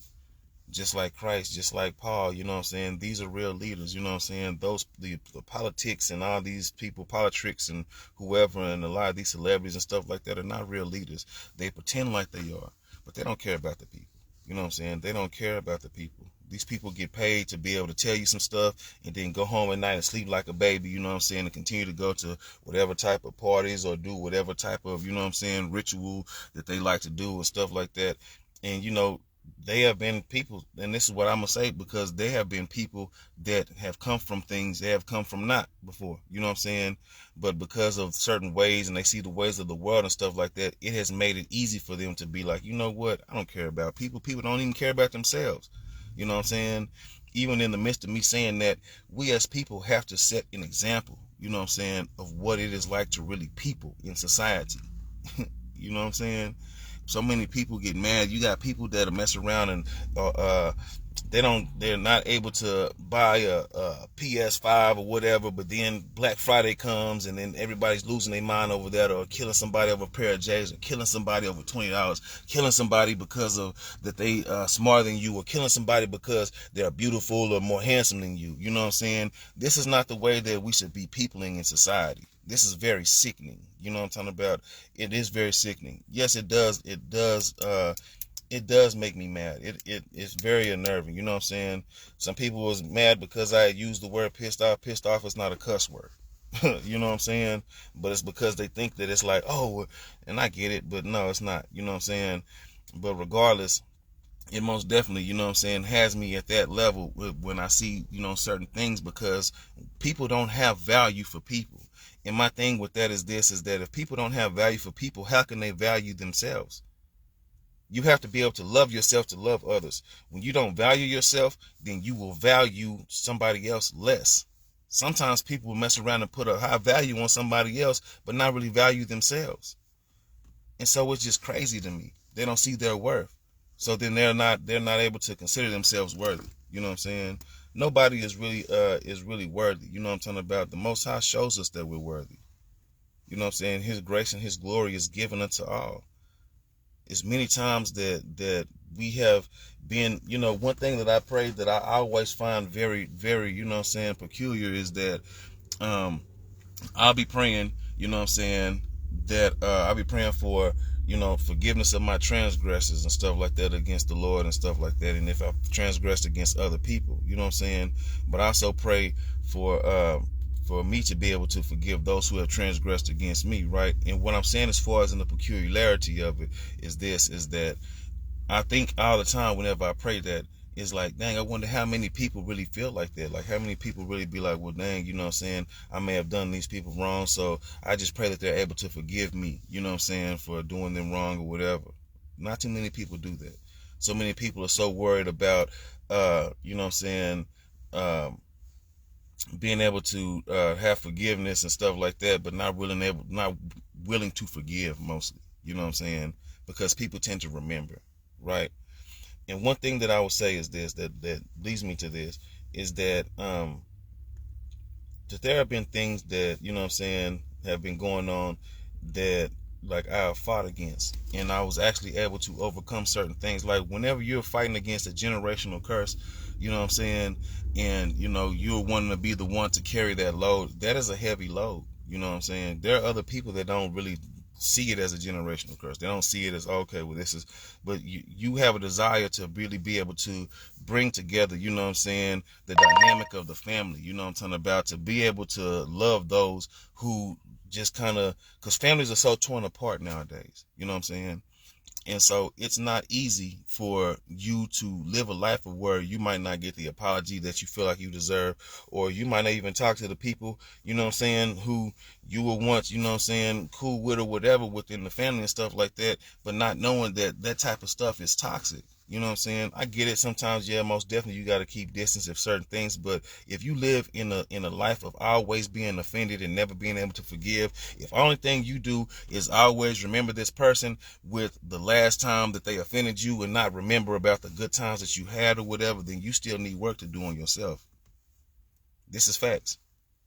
Just like Christ, just like Paul, you know what I'm saying? These are real leaders, you know what I'm saying? The politics and all these people, politics and whoever, and a lot of these celebrities and stuff like that are not real leaders. They pretend like they are, but they don't care about the people. You know what I'm saying? They don't care about the people. These people get paid to be able to tell you some stuff and then go home at night and sleep like a baby, you know what I'm saying, and continue to go to whatever type of parties or do whatever type of, you know what I'm saying, ritual that they like to do and stuff like that. And, you know, they have been people, and this is what I'm going to say, because they have been people that have come from things they have come from not before, you know what I'm saying? But because of certain ways, and they see the ways of the world and stuff like that, it has made it easy for them to be like, you know what, I don't care about people. People don't even care about themselves. You know what I'm saying? Even in the midst of me saying that, we as people have to set an example, you know what I'm saying, of what it is like to really people in society. You know what I'm saying? So many people get mad. You got people that mess around and they're not able to buy a PS5 or whatever, but then Black Friday comes and then everybody's losing their mind over that, or killing somebody over a pair of J's, or killing somebody over $20, killing somebody because of that they smarter than you, or killing somebody because they're beautiful or more handsome than you. You know what I'm saying? This is not the way that we should be peopling in society. This is very sickening. You know what I'm talking about? It is very sickening. Yes, it does make me mad. It's very unnerving. You know what I'm saying? Some people was mad because I used the word pissed off. Pissed off is not a cuss word. You know what I'm saying? But it's because they think that it's like, oh, and I get it, but no, it's not. You know what I'm saying? But regardless, it most definitely, you know what I'm saying, has me at that level when I see, you know, certain things, because people don't have value for people. And my thing with that is this, is that if people don't have value for people, how can they value themselves? You have to be able to love yourself to love others. When you don't value yourself, then you will value somebody else less. Sometimes people will mess around and put a high value on somebody else, but not really value themselves. And so it's just crazy to me. They don't see their worth. So then they're not able to consider themselves worthy. You know what I'm saying? Nobody is really worthy. You know what I'm talking about? The Most High shows us that we're worthy. You know what I'm saying? His grace and his glory is given unto all. It's many times that we have been, one thing that I pray that I always find very, very, peculiar is that I'll be praying, that I'll be praying for, forgiveness of my transgressions and stuff like that against the Lord and stuff like that. And if I've transgressed against other people, you know what I'm saying? But I also pray for me to be able to forgive those who have transgressed against me, right? And what I'm saying as far as in the peculiarity of it is that I think all the time whenever I pray that, it's like, dang, I wonder how many people really feel like that. Like, how many people really be like, well, dang, you know what I'm saying? I may have done these people wrong, so I just pray that they're able to forgive me, you know what I'm saying, for doing them wrong or whatever. Not too many people do that. So many people are so worried about, you know what I'm saying, being able to have forgiveness and stuff like that, but not willing to forgive mostly. You know what I'm saying? Because people tend to remember, right? And one thing that I would say is this, that leads me to this, is that there have been things that, you know what I'm saying, have been going on that like I have fought against, and I was actually able to overcome certain things. Like whenever you're fighting against a generational curse, you know what I'm saying, and you're wanting to be the one to carry that load, that is a heavy load. You know what I'm saying? There are other people that don't really see it as a generational curse. They don't see it as, okay, well, this is, but you have a desire to really be able to bring together, you know what I'm saying, the dynamic of the family, you know what I'm talking about, to be able to love those who just kind of, because families are so torn apart nowadays, you know what I'm saying? And so it's not easy for you to live a life of where you might not get the apology that you feel like you deserve, or you might not even talk to the people, you know what I'm saying, who you were once, you know what I'm saying, cool with or whatever within the family and stuff like that, but not knowing that that type of stuff is toxic. You know what I'm saying? I get it. Sometimes, yeah, most definitely you got to keep distance of certain things. But if you live in a life of always being offended and never being able to forgive, if only thing you do is always remember this person with the last time that they offended you and not remember about the good times that you had or whatever, then you still need work to do on yourself. This is facts.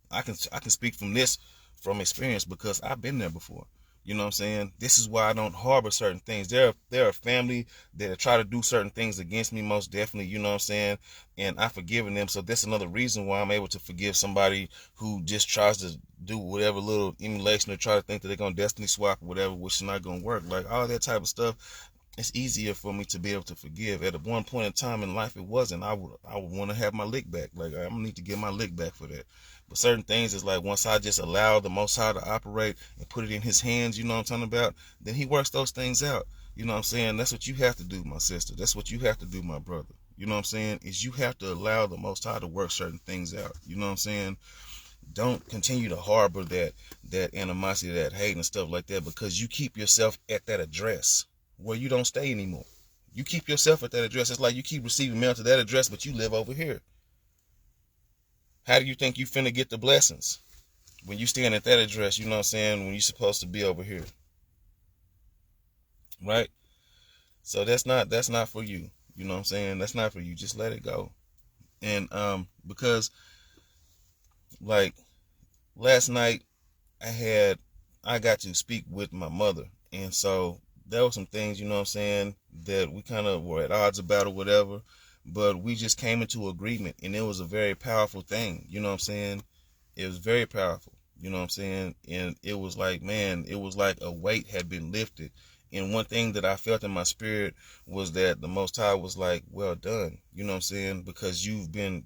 I can speak from experience because I've been there before. You know what I'm saying? This is why I don't harbor certain things. There are family that try to do certain things against me, most definitely, you know what I'm saying? And I've forgiven them. So that's another reason why I'm able to forgive somebody who just tries to do whatever little emulation or try to think that they're going to destiny swap or whatever, which is not going to work. Like all that type of stuff, it's easier for me to be able to forgive. At one point in time in life, it wasn't. I would want to have my lick back. Like I'm gonna need to get my lick back for that. But certain things is like once I just allow the Most High to operate and put it in His hands, you know what I'm talking about, then He works those things out. You know what I'm saying? That's what you have to do, my sister. That's what you have to do, my brother. You know what I'm saying? Is you have to allow the Most High to work certain things out. You know what I'm saying? Don't continue to harbor that animosity, that hate and stuff like that, because you keep yourself at that address where you don't stay anymore. You keep yourself at that address. It's like you keep receiving mail to that address, but you live over here. How do you think you finna get the blessings when you stand at that address, you know what I'm saying, when you're supposed to be over here? Right? So that's not for you. You know what I'm saying? That's not for you. Just let it go. And because like last night I got to speak with my mother, and so there were some things, you know what I'm saying, that we kind of were at odds about or whatever, but we just came into agreement, and it was a very powerful thing, you know what I'm saying? It was very powerful, you know what I'm saying? And it was like, man, it was like a weight had been lifted. And one thing that I felt in my spirit was that the Most High was like, well done, you know what I'm saying? Because you've been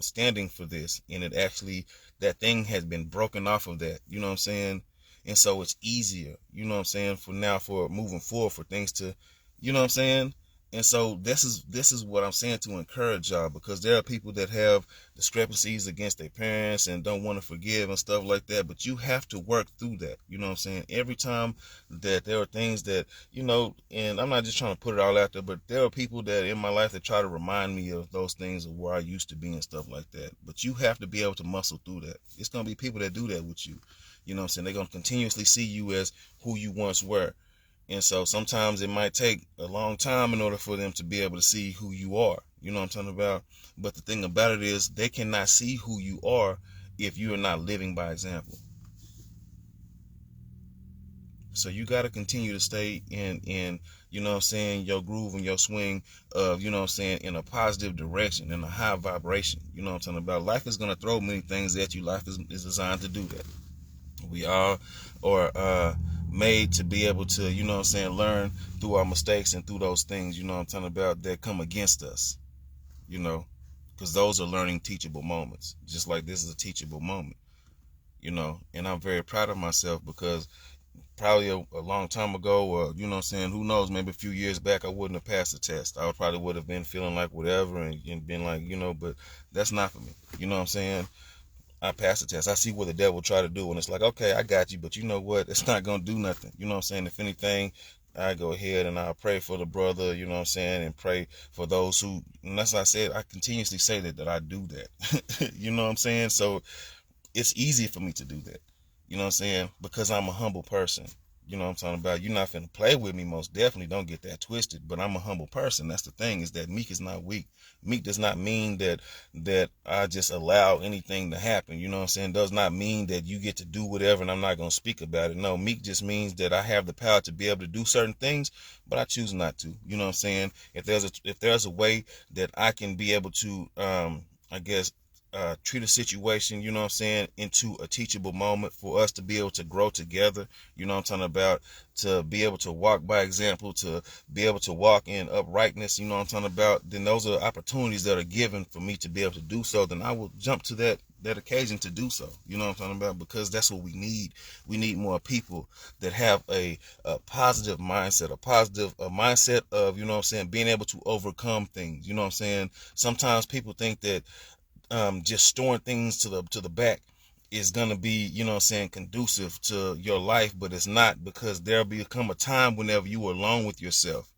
standing for this, and it actually, that thing has been broken off of that, you know what I'm saying? And so it's easier, you know what I'm saying, for now, for moving forward, for things to, you know what I'm saying, And so this is what I'm saying to encourage y'all, because there are people that have discrepancies against their parents and don't want to forgive and stuff like that. But you have to work through that. You know what I'm saying? Every time that there are things that, and I'm not just trying to put it all out there, but there are people that in my life that try to remind me of those things of where I used to be and stuff like that. But you have to be able to muscle through that. It's gonna be people that do that with you. You know what I'm saying? They're gonna continuously see you as who you once were. And so sometimes it might take a long time in order for them to be able to see who you are. You know what I'm talking about? But the thing about it is they cannot see who you are if you are not living by example. So you got to continue to stay in, you know what I'm saying, your groove and your swing of, you know what I'm saying, in a positive direction, in a high vibration. You know what I'm talking about? Life is going to throw many things at you. Life is designed to do that. We all are made to be able to, you know what I'm saying, learn through our mistakes and through those things, you know what I'm talking about, that come against us, because those are learning teachable moments, just like this is a teachable moment, and I'm very proud of myself because probably a long time ago, or, you know what I'm saying, who knows, maybe a few years back, I wouldn't have passed the test. I probably would have been feeling like whatever and been like, but that's not for me. You know what I'm saying? I pass the test. I see what the devil try to do, and it's like, okay, I got you, but you know what? It's not going to do nothing. You know what I'm saying? If anything, I go ahead and I pray for the brother, you know what I'm saying, and pray for those who, and that's what I said, I continuously say that I do that. You know what I'm saying? So it's easy for me to do that. You know what I'm saying? Because I'm a humble person. You know what I'm talking about? You're not finna play with me, most definitely. Don't get that twisted. But I'm a humble person. That's the thing, is that meek is not weak. Meek does not mean that I just allow anything to happen. You know what I'm saying? Does not mean that you get to do whatever and I'm not gonna speak about it. No, meek just means that I have the power to be able to do certain things, but I choose not to. You know what I'm saying? If there's a way that I can be able to I guess treat a situation, you know what I'm saying, into a teachable moment for us to be able to grow together, you know what I'm talking about, to be able to walk by example, to be able to walk in uprightness, you know what I'm talking about, then those are opportunities that are given for me to be able to do so. Then I will jump to that occasion to do so, you know what I'm talking about, because that's what we need. We need more people that have a positive mindset, a mindset of, you know what I'm saying, being able to overcome things. You know what I'm saying? Sometimes people think that just storing things to the back is gonna be, you know what I'm saying, conducive to your life, but it's not, because there'll become a time whenever you are alone with yourself.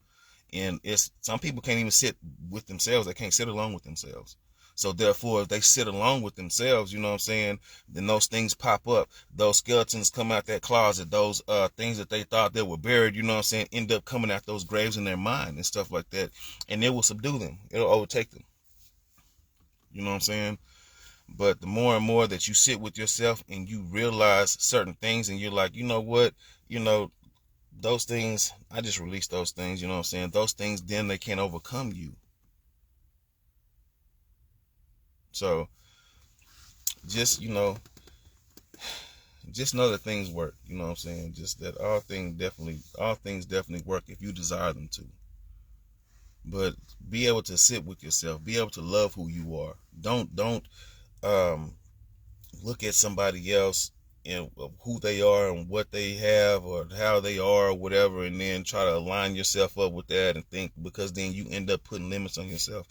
And it's, some people can't even sit with themselves, they can't sit alone with themselves. So therefore, if they sit alone with themselves, you know what I'm saying, then those things pop up, those skeletons come out that closet, those things that they thought that were buried, you know what I'm saying, end up coming out those graves in their mind and stuff like that, and it will subdue them, it'll overtake them. You know what I'm saying? But the more and more that you sit with yourself and you realize certain things, and you're like, you know what, you know, those things, I just release those things, you know what I'm saying? Those things, then they can't overcome you. So just, just know that things work, you know what I'm saying? Just that all things definitely work if you desire them to. But be able to sit with yourself, be able to love who you are. Don't um look at somebody else and who they are and what they have or how they are or whatever, and then try to align yourself up with that and think, because then you end up putting limits on yourself.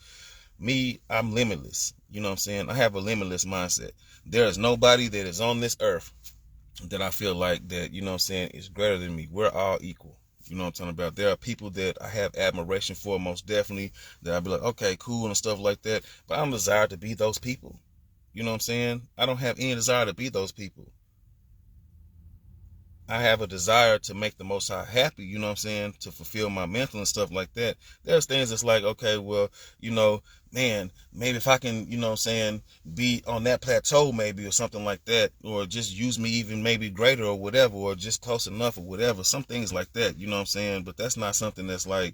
Me, I'm limitless. You know what I'm saying? I have a limitless mindset. There is nobody that is on this earth that I feel like that, you know what I'm saying, is greater than me. We're all equal. You know what I'm talking about? There are people that I have admiration for, most definitely, that I'd be like, okay, cool and stuff like that. But I'm desired to be those people. You know what I'm saying? I don't have any desire to be those people. I have a desire to make the Most High happy, you know what I'm saying, to fulfill my mental and stuff like that. There's things that's like, okay, well, man, maybe if I can, you know what I'm saying, be on that plateau maybe, or something like that, or just use me even maybe greater or whatever, or just close enough or whatever, some things like that, you know what I'm saying. But that's not something that's like,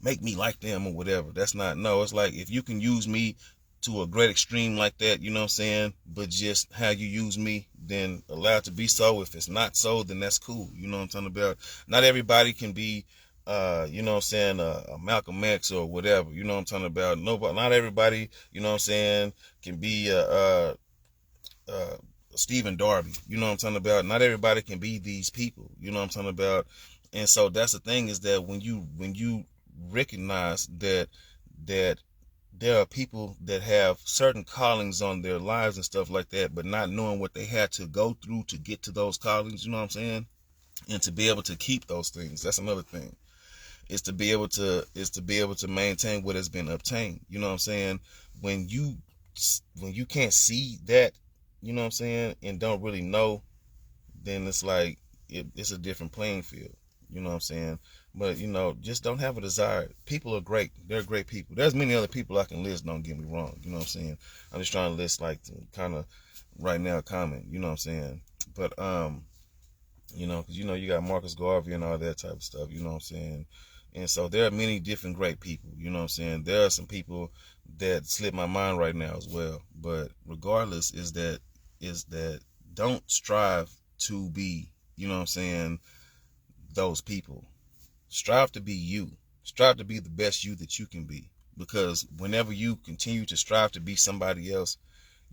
make me like them or whatever. That's not, no, it's like, if you can use me to a great extreme like that, you know what I'm saying, but just how you use me, then allow it to be so. If it's not so, then that's cool. You know what I'm talking about? Not everybody can be you know what I'm saying, a Malcolm X or whatever, you know what I'm talking about. Nobody, not everybody, you know what I'm saying, can be Stephen Darby, you know what I'm talking about. Not everybody can be these people, you know what I'm talking about. And so that's the thing, is that when you recognize that there are people that have certain callings on their lives and stuff like that, but not knowing what they had to go through to get to those callings, you know what I'm saying? And to be able to keep those things. That's another thing. Is to be able to maintain what has been obtained. You know what I'm saying? When you can't see that, you know what I'm saying, and don't really know, then it's like it's a different playing field. You know what I'm saying? But just don't have a desire. People are great. They're great people. There's many other people I can list. Don't get me wrong. You know what I'm saying? I'm just trying to list like kind of right now comment. You know what I'm saying? But because you got Marcus Garvey and all that type of stuff. You know what I'm saying? And so there are many different great people. You know what I'm saying? There are some people that slip my mind right now as well. But regardless, is that don't strive to be, you know what I'm saying, those people. Strive to be you. Strive to be the best you that you can be. Because whenever you continue to strive to be somebody else,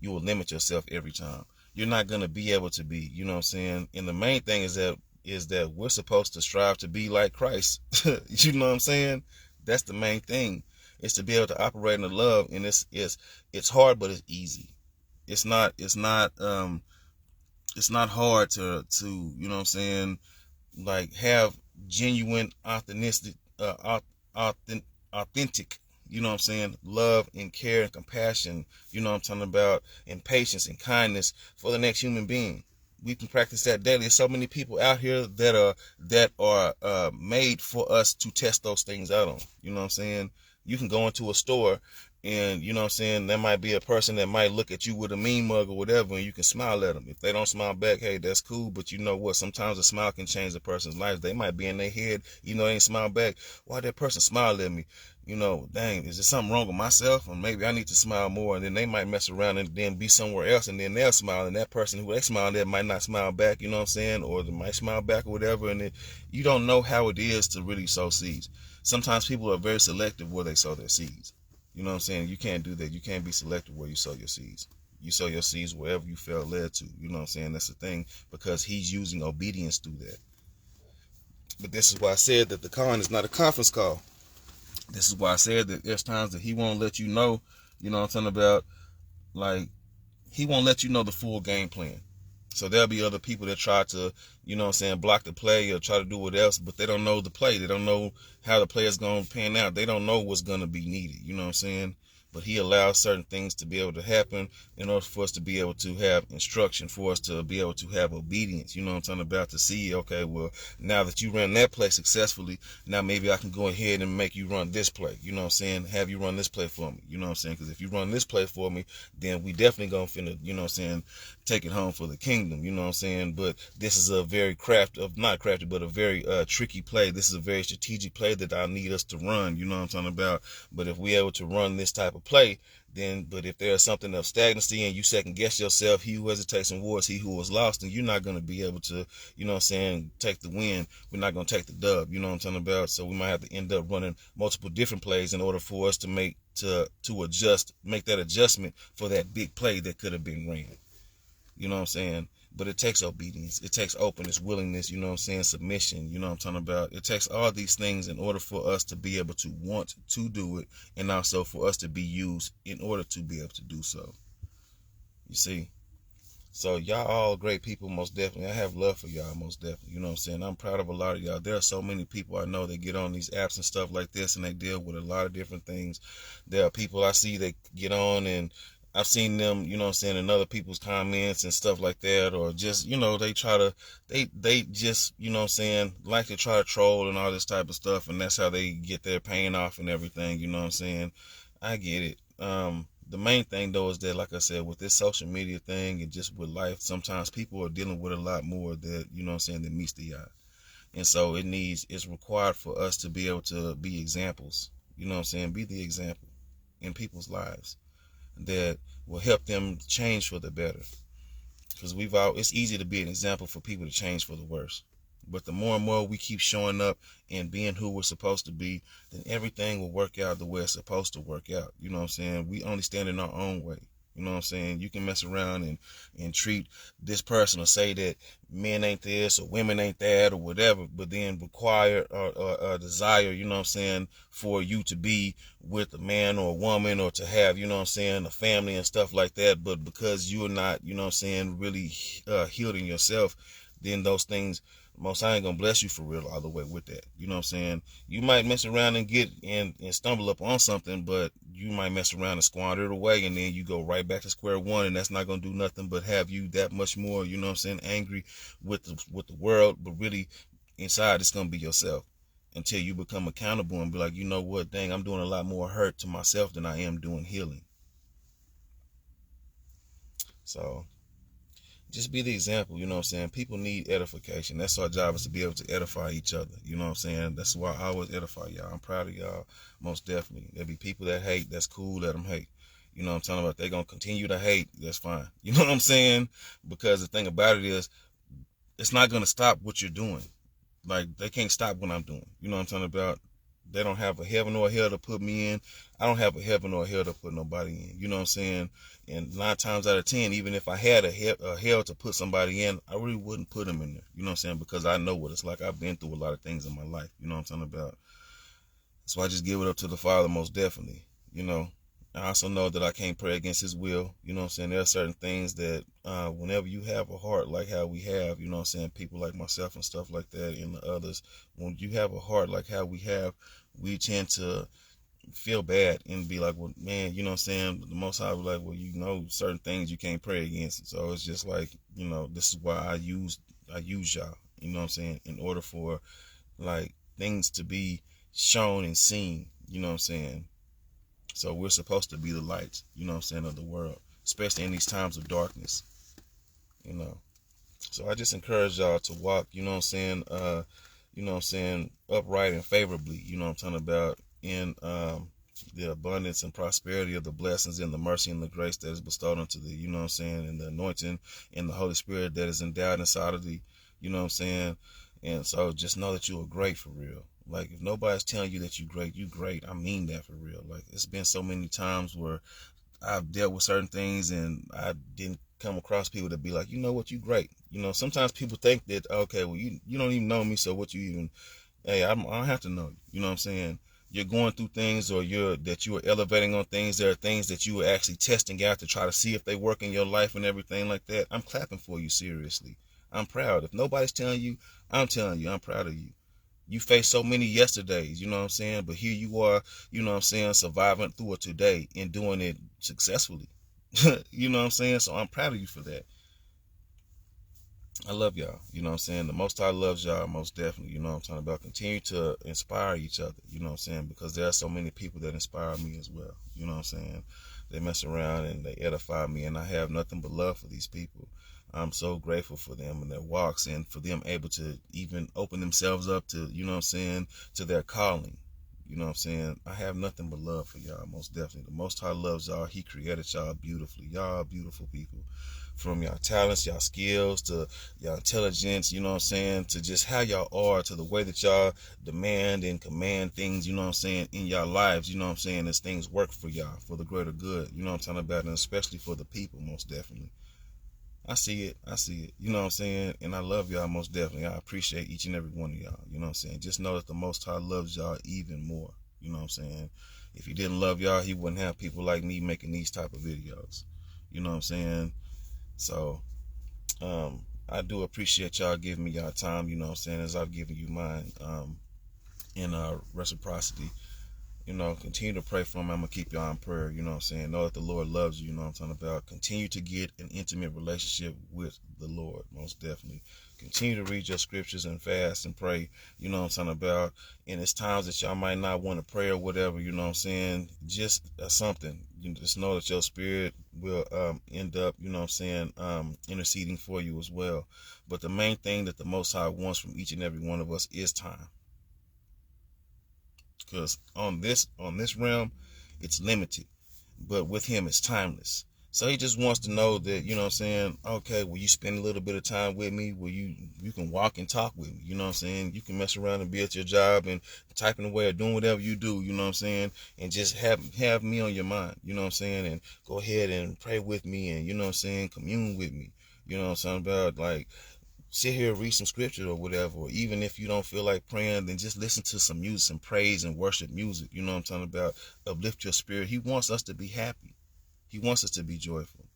you will limit yourself every time. You're not going to be able to be, you know what I'm saying? And the main thing is that we're supposed to strive to be like Christ. You know what I'm saying? That's the main thing. It's to be able to operate in the love, and it's hard, but it's easy. It's not hard to you know what I'm saying, like have genuine authentic, you know what I'm saying, love and care and compassion, you know what I'm talking about, and patience and kindness for the next human being. We can practice that daily. There's so many people out here that are made for us to test those things out on. You know what I'm saying? You can go into a store and, you know what I'm saying, there might be a person that might look at you with a mean mug or whatever, and you can smile at them. If they don't smile back, hey, that's cool. But you know what? Sometimes a smile can change a person's life. They might be in their head, they ain't smile back. Why that person smiled at me? Dang, is there something wrong with myself? Or maybe I need to smile more. And then they might mess around and then be somewhere else, and then they'll smile, and that person who they smiled at might not smile back, you know what I'm saying? Or they might smile back or whatever. And you don't know how it is to really sow seeds. Sometimes people are very selective where they sow their seeds. You know what I'm saying? You can't do that. You can't be selective where you sow your seeds. You sow your seeds wherever you feel led to. You know what I'm saying? That's the thing, because he's using obedience through that. But this is why I said that the calling is not a conference call. This is why I said that there's times that he won't let you know, you know what I'm talking about, like, he won't let you know the full game plan. So there'll be other people that try to, you know what I'm saying, block the play or try to do what else, but they don't know the play. They don't know how the play is going to pan out. They don't know what's going to be needed, you know what I'm saying? But he allows certain things to be able to happen in order for us to be able to have instruction, for us to be able to have obedience. You know what I'm talking about? To see, okay, well, now that you ran that play successfully, now maybe I can go ahead and make you run this play. You know what I'm saying? Have you run this play for me? You know what I'm saying? Because if you run this play for me, then we definitely going to finna, you know what I'm saying, take it home for the kingdom. You know what I'm saying? But this is a very not crafty, but a very tricky play. This is a very strategic play that I need us to run. You know what I'm talking about? But if we're able to run this type of play, but if there's something of stagnancy and you second guess yourself, he who hesitates and wars, he who was lost, and you're not going to be able to, you know what I'm saying, take the win. We're not going to take the dub, you know what I'm talking about? So we might have to end up running multiple different plays in order for us to make that adjustment for that big play that could have been ran. You know what I'm saying? But it takes obedience. It takes openness, willingness, you know what I'm saying, submission, you know what I'm talking about. It takes all these things in order for us to be able to want to do it, and also for us to be used in order to be able to do so. You see? So y'all all great people, most definitely. I have love for y'all, most definitely. You know what I'm saying? I'm proud of a lot of y'all. There are so many people I know that get on these apps and stuff like this, and they deal with a lot of different things. There are people I see that get on, and I've seen them, you know what I'm saying, in other people's comments and stuff like that, or just, they just, you know what I'm saying, like to try to troll and all this type of stuff, and that's how they get their pain off and everything, you know what I'm saying. I get it. The main thing, though, is that, like I said, with this social media thing and just with life, sometimes people are dealing with a lot more that, you know what I'm saying, that meets the eye. And so it's required for us to be able to be examples, you know what I'm saying, be the example in people's lives that will help them change for the better. Because it's easy to be an example for people to change for the worse. But the more and more we keep showing up and being who we're supposed to be, then everything will work out the way it's supposed to work out. You know what I'm saying? We only stand in our own way. You know what I'm saying? You can mess around and treat this person or say that men ain't this or women ain't that or whatever, but then require or desire, you know what I'm saying, for you to be with a man or a woman or to have, you know what I'm saying, a family and stuff like that. But because you're not, you know what I'm saying, really healed in yourself, then those things, Most High ain't gonna bless you for real all the way with that. You know what I'm saying? You might mess around and get and stumble up on something, but you might mess around and squander it away, and then you go right back to square one, and that's not gonna do nothing but have you that much more, you know what I'm saying, angry with the world, but really inside it's gonna be yourself until you become accountable and be like, you know what, dang, I'm doing a lot more hurt to myself than I am doing healing. So just be the example, you know what I'm saying? People need edification. That's our job, is to be able to edify each other. You know what I'm saying? That's why I always edify y'all. I'm proud of y'all, most definitely. There'll be people that hate. That's cool. Let them hate. You know what I'm talking about? They're going to continue to hate. That's fine. You know what I'm saying? Because the thing about it is, it's not going to stop what you're doing. Like, they can't stop what I'm doing. You know what I'm talking about? They don't have a heaven or a hell to put me in. I don't have a heaven or a hell to put nobody in. You know what I'm saying? And 9 times out of 10, even if I had a hell to put somebody in, I really wouldn't put them in there. You know what I'm saying? Because I know what it's like. I've been through a lot of things in my life. You know what I'm talking about? So I just give it up to the Father, most definitely. You know, I also know that I can't pray against His will. You know what I'm saying? There are certain things that whenever you have a heart like how we have, you know what I'm saying, people like myself and stuff like that and the others, when you have a heart like how we have, we tend to feel bad and be like, well, man, you know what I'm saying? The Most High was like, well, you know, certain things you can't pray against. So it's just like, you know, this is why I use y'all, you know what I'm saying, in order for like things to be shown and seen, you know what I'm saying? So we're supposed to be the lights, you know what I'm saying, of the world, especially in these times of darkness, you know. So I just encourage y'all to walk, you know what I'm saying, you know what I'm saying, upright and favorably, you know what I'm talking about, in the abundance and prosperity of the blessings and the mercy and the grace that is bestowed unto thee, you know what I'm saying, and the anointing and the Holy Spirit that is endowed inside of thee, you know what I'm saying. And so just know that you are great for real. Like, if nobody's telling you that you great. I mean that for real. Like, it's been so many times where I've dealt with certain things and I didn't come across people that be like, you know what, you great. You know, sometimes people think that, okay, well, you don't even know me, so what you even, hey, I don't have to know you. You know what I'm saying? You're going through things, or you are elevating on things. There are things that you are actually testing out to try to see if they work in your life and everything like that. I'm clapping for you, seriously. I'm proud. If nobody's telling you, I'm telling you, I'm proud of you. You faced so many yesterdays, you know what I'm saying? But here you are, you know what I'm saying, surviving through it today and doing it successfully. You know what I'm saying? So I'm proud of you for that. I love y'all. You know what I'm saying? The Most High loves y'all, most definitely. You know what I'm talking about? Continue to inspire each other. You know what I'm saying? Because there are so many people that inspire me as well. You know what I'm saying? They mess around and they edify me, and I have nothing but love for these people. I'm so grateful for them and their walks, and for them able to even open themselves up to, you know what I'm saying, to their calling. You know what I'm saying? I have nothing but love for y'all, most definitely. The Most High loves y'all. He created y'all beautifully. Y'all beautiful people. From y'all talents, y'all skills, to y'all intelligence, you know what I'm saying, to just how y'all are, to the way that y'all demand and command things, you know what I'm saying, in y'all lives, you know what I'm saying, as things work for y'all, for the greater good, you know what I'm talking about, and especially for the people, most definitely. I see it. I see it. You know what I'm saying? And I love y'all, most definitely. I appreciate each and every one of y'all. You know what I'm saying? Just know that the Most High loves y'all even more. You know what I'm saying? If he didn't love y'all, he wouldn't have people like me making these type of videos. You know what I'm saying? So, I do appreciate y'all giving me y'all time, you know what I'm saying, as I've given you mine, in reciprocity. You know, continue to pray for me. I'm going to keep y'all in prayer. You know what I'm saying? Know that the Lord loves you. You know what I'm talking about? Continue to get an intimate relationship with the Lord. Most definitely. Continue to read your scriptures and fast and pray. You know what I'm talking about? And it's times that y'all might not want to pray or whatever. You know what I'm saying? Just something. You just know that your spirit will end up, you know what I'm saying, interceding for you as well. But the main thing that the Most High wants from each and every one of us is time. Because on this realm, it's limited, but with him it's timeless. So he just wants to know that, you know what I'm saying, okay, will you spend a little bit of time with me? Will you can walk and talk with me, you know what I'm saying? You can mess around and be at your job and typing away or doing whatever you do, you know what I'm saying? And just have me on your mind, you know what I'm saying? And go ahead and pray with me and, you know what I'm saying, commune with me. You know what I'm saying? About like sit here and read some scripture or whatever, or even if you don't feel like praying, then just listen to some music, some praise and worship music. You know what I'm talking about? Uplift your spirit. He wants us to be happy. He wants us to be joyful.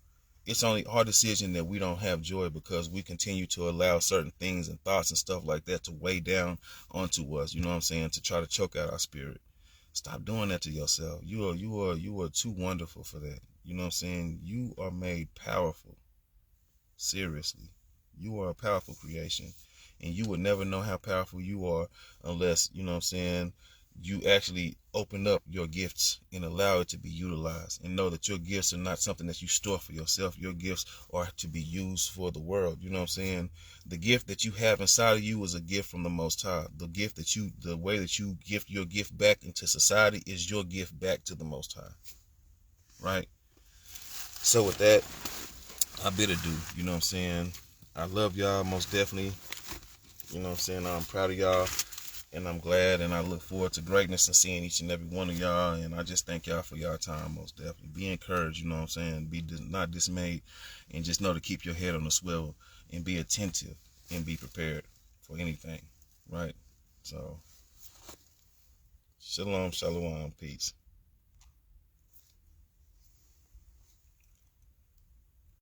It's only our decision that we don't have joy because we continue to allow certain things and thoughts and stuff like that to weigh down onto us, you know what I'm saying, to try to choke out our spirit. Stop doing that to yourself. You are too wonderful for that. You know what I'm saying? You are made powerful. Seriously. You are a powerful creation. And you would never know how powerful you are unless, you know what I'm saying, you actually open up your gifts and allow it to be utilized, and know that your gifts are not something that you store for yourself. Your gifts are to be used for the world. You know what I'm saying? The gift that you have inside of you is a gift from the Most High. The way that you gift your gift back into society is your gift back to the Most High. Right? So with that, I bid adieu. You know what I'm saying? I love y'all most definitely. You know what I'm saying? I'm proud of y'all. And I'm glad, and I look forward to greatness and seeing each and every one of y'all. And I just thank y'all for y'all time, most definitely. Be encouraged, you know what I'm saying? Be not dismayed, and just know to keep your head on the swivel and be attentive and be prepared for anything, right? So, shalom, shalom, peace.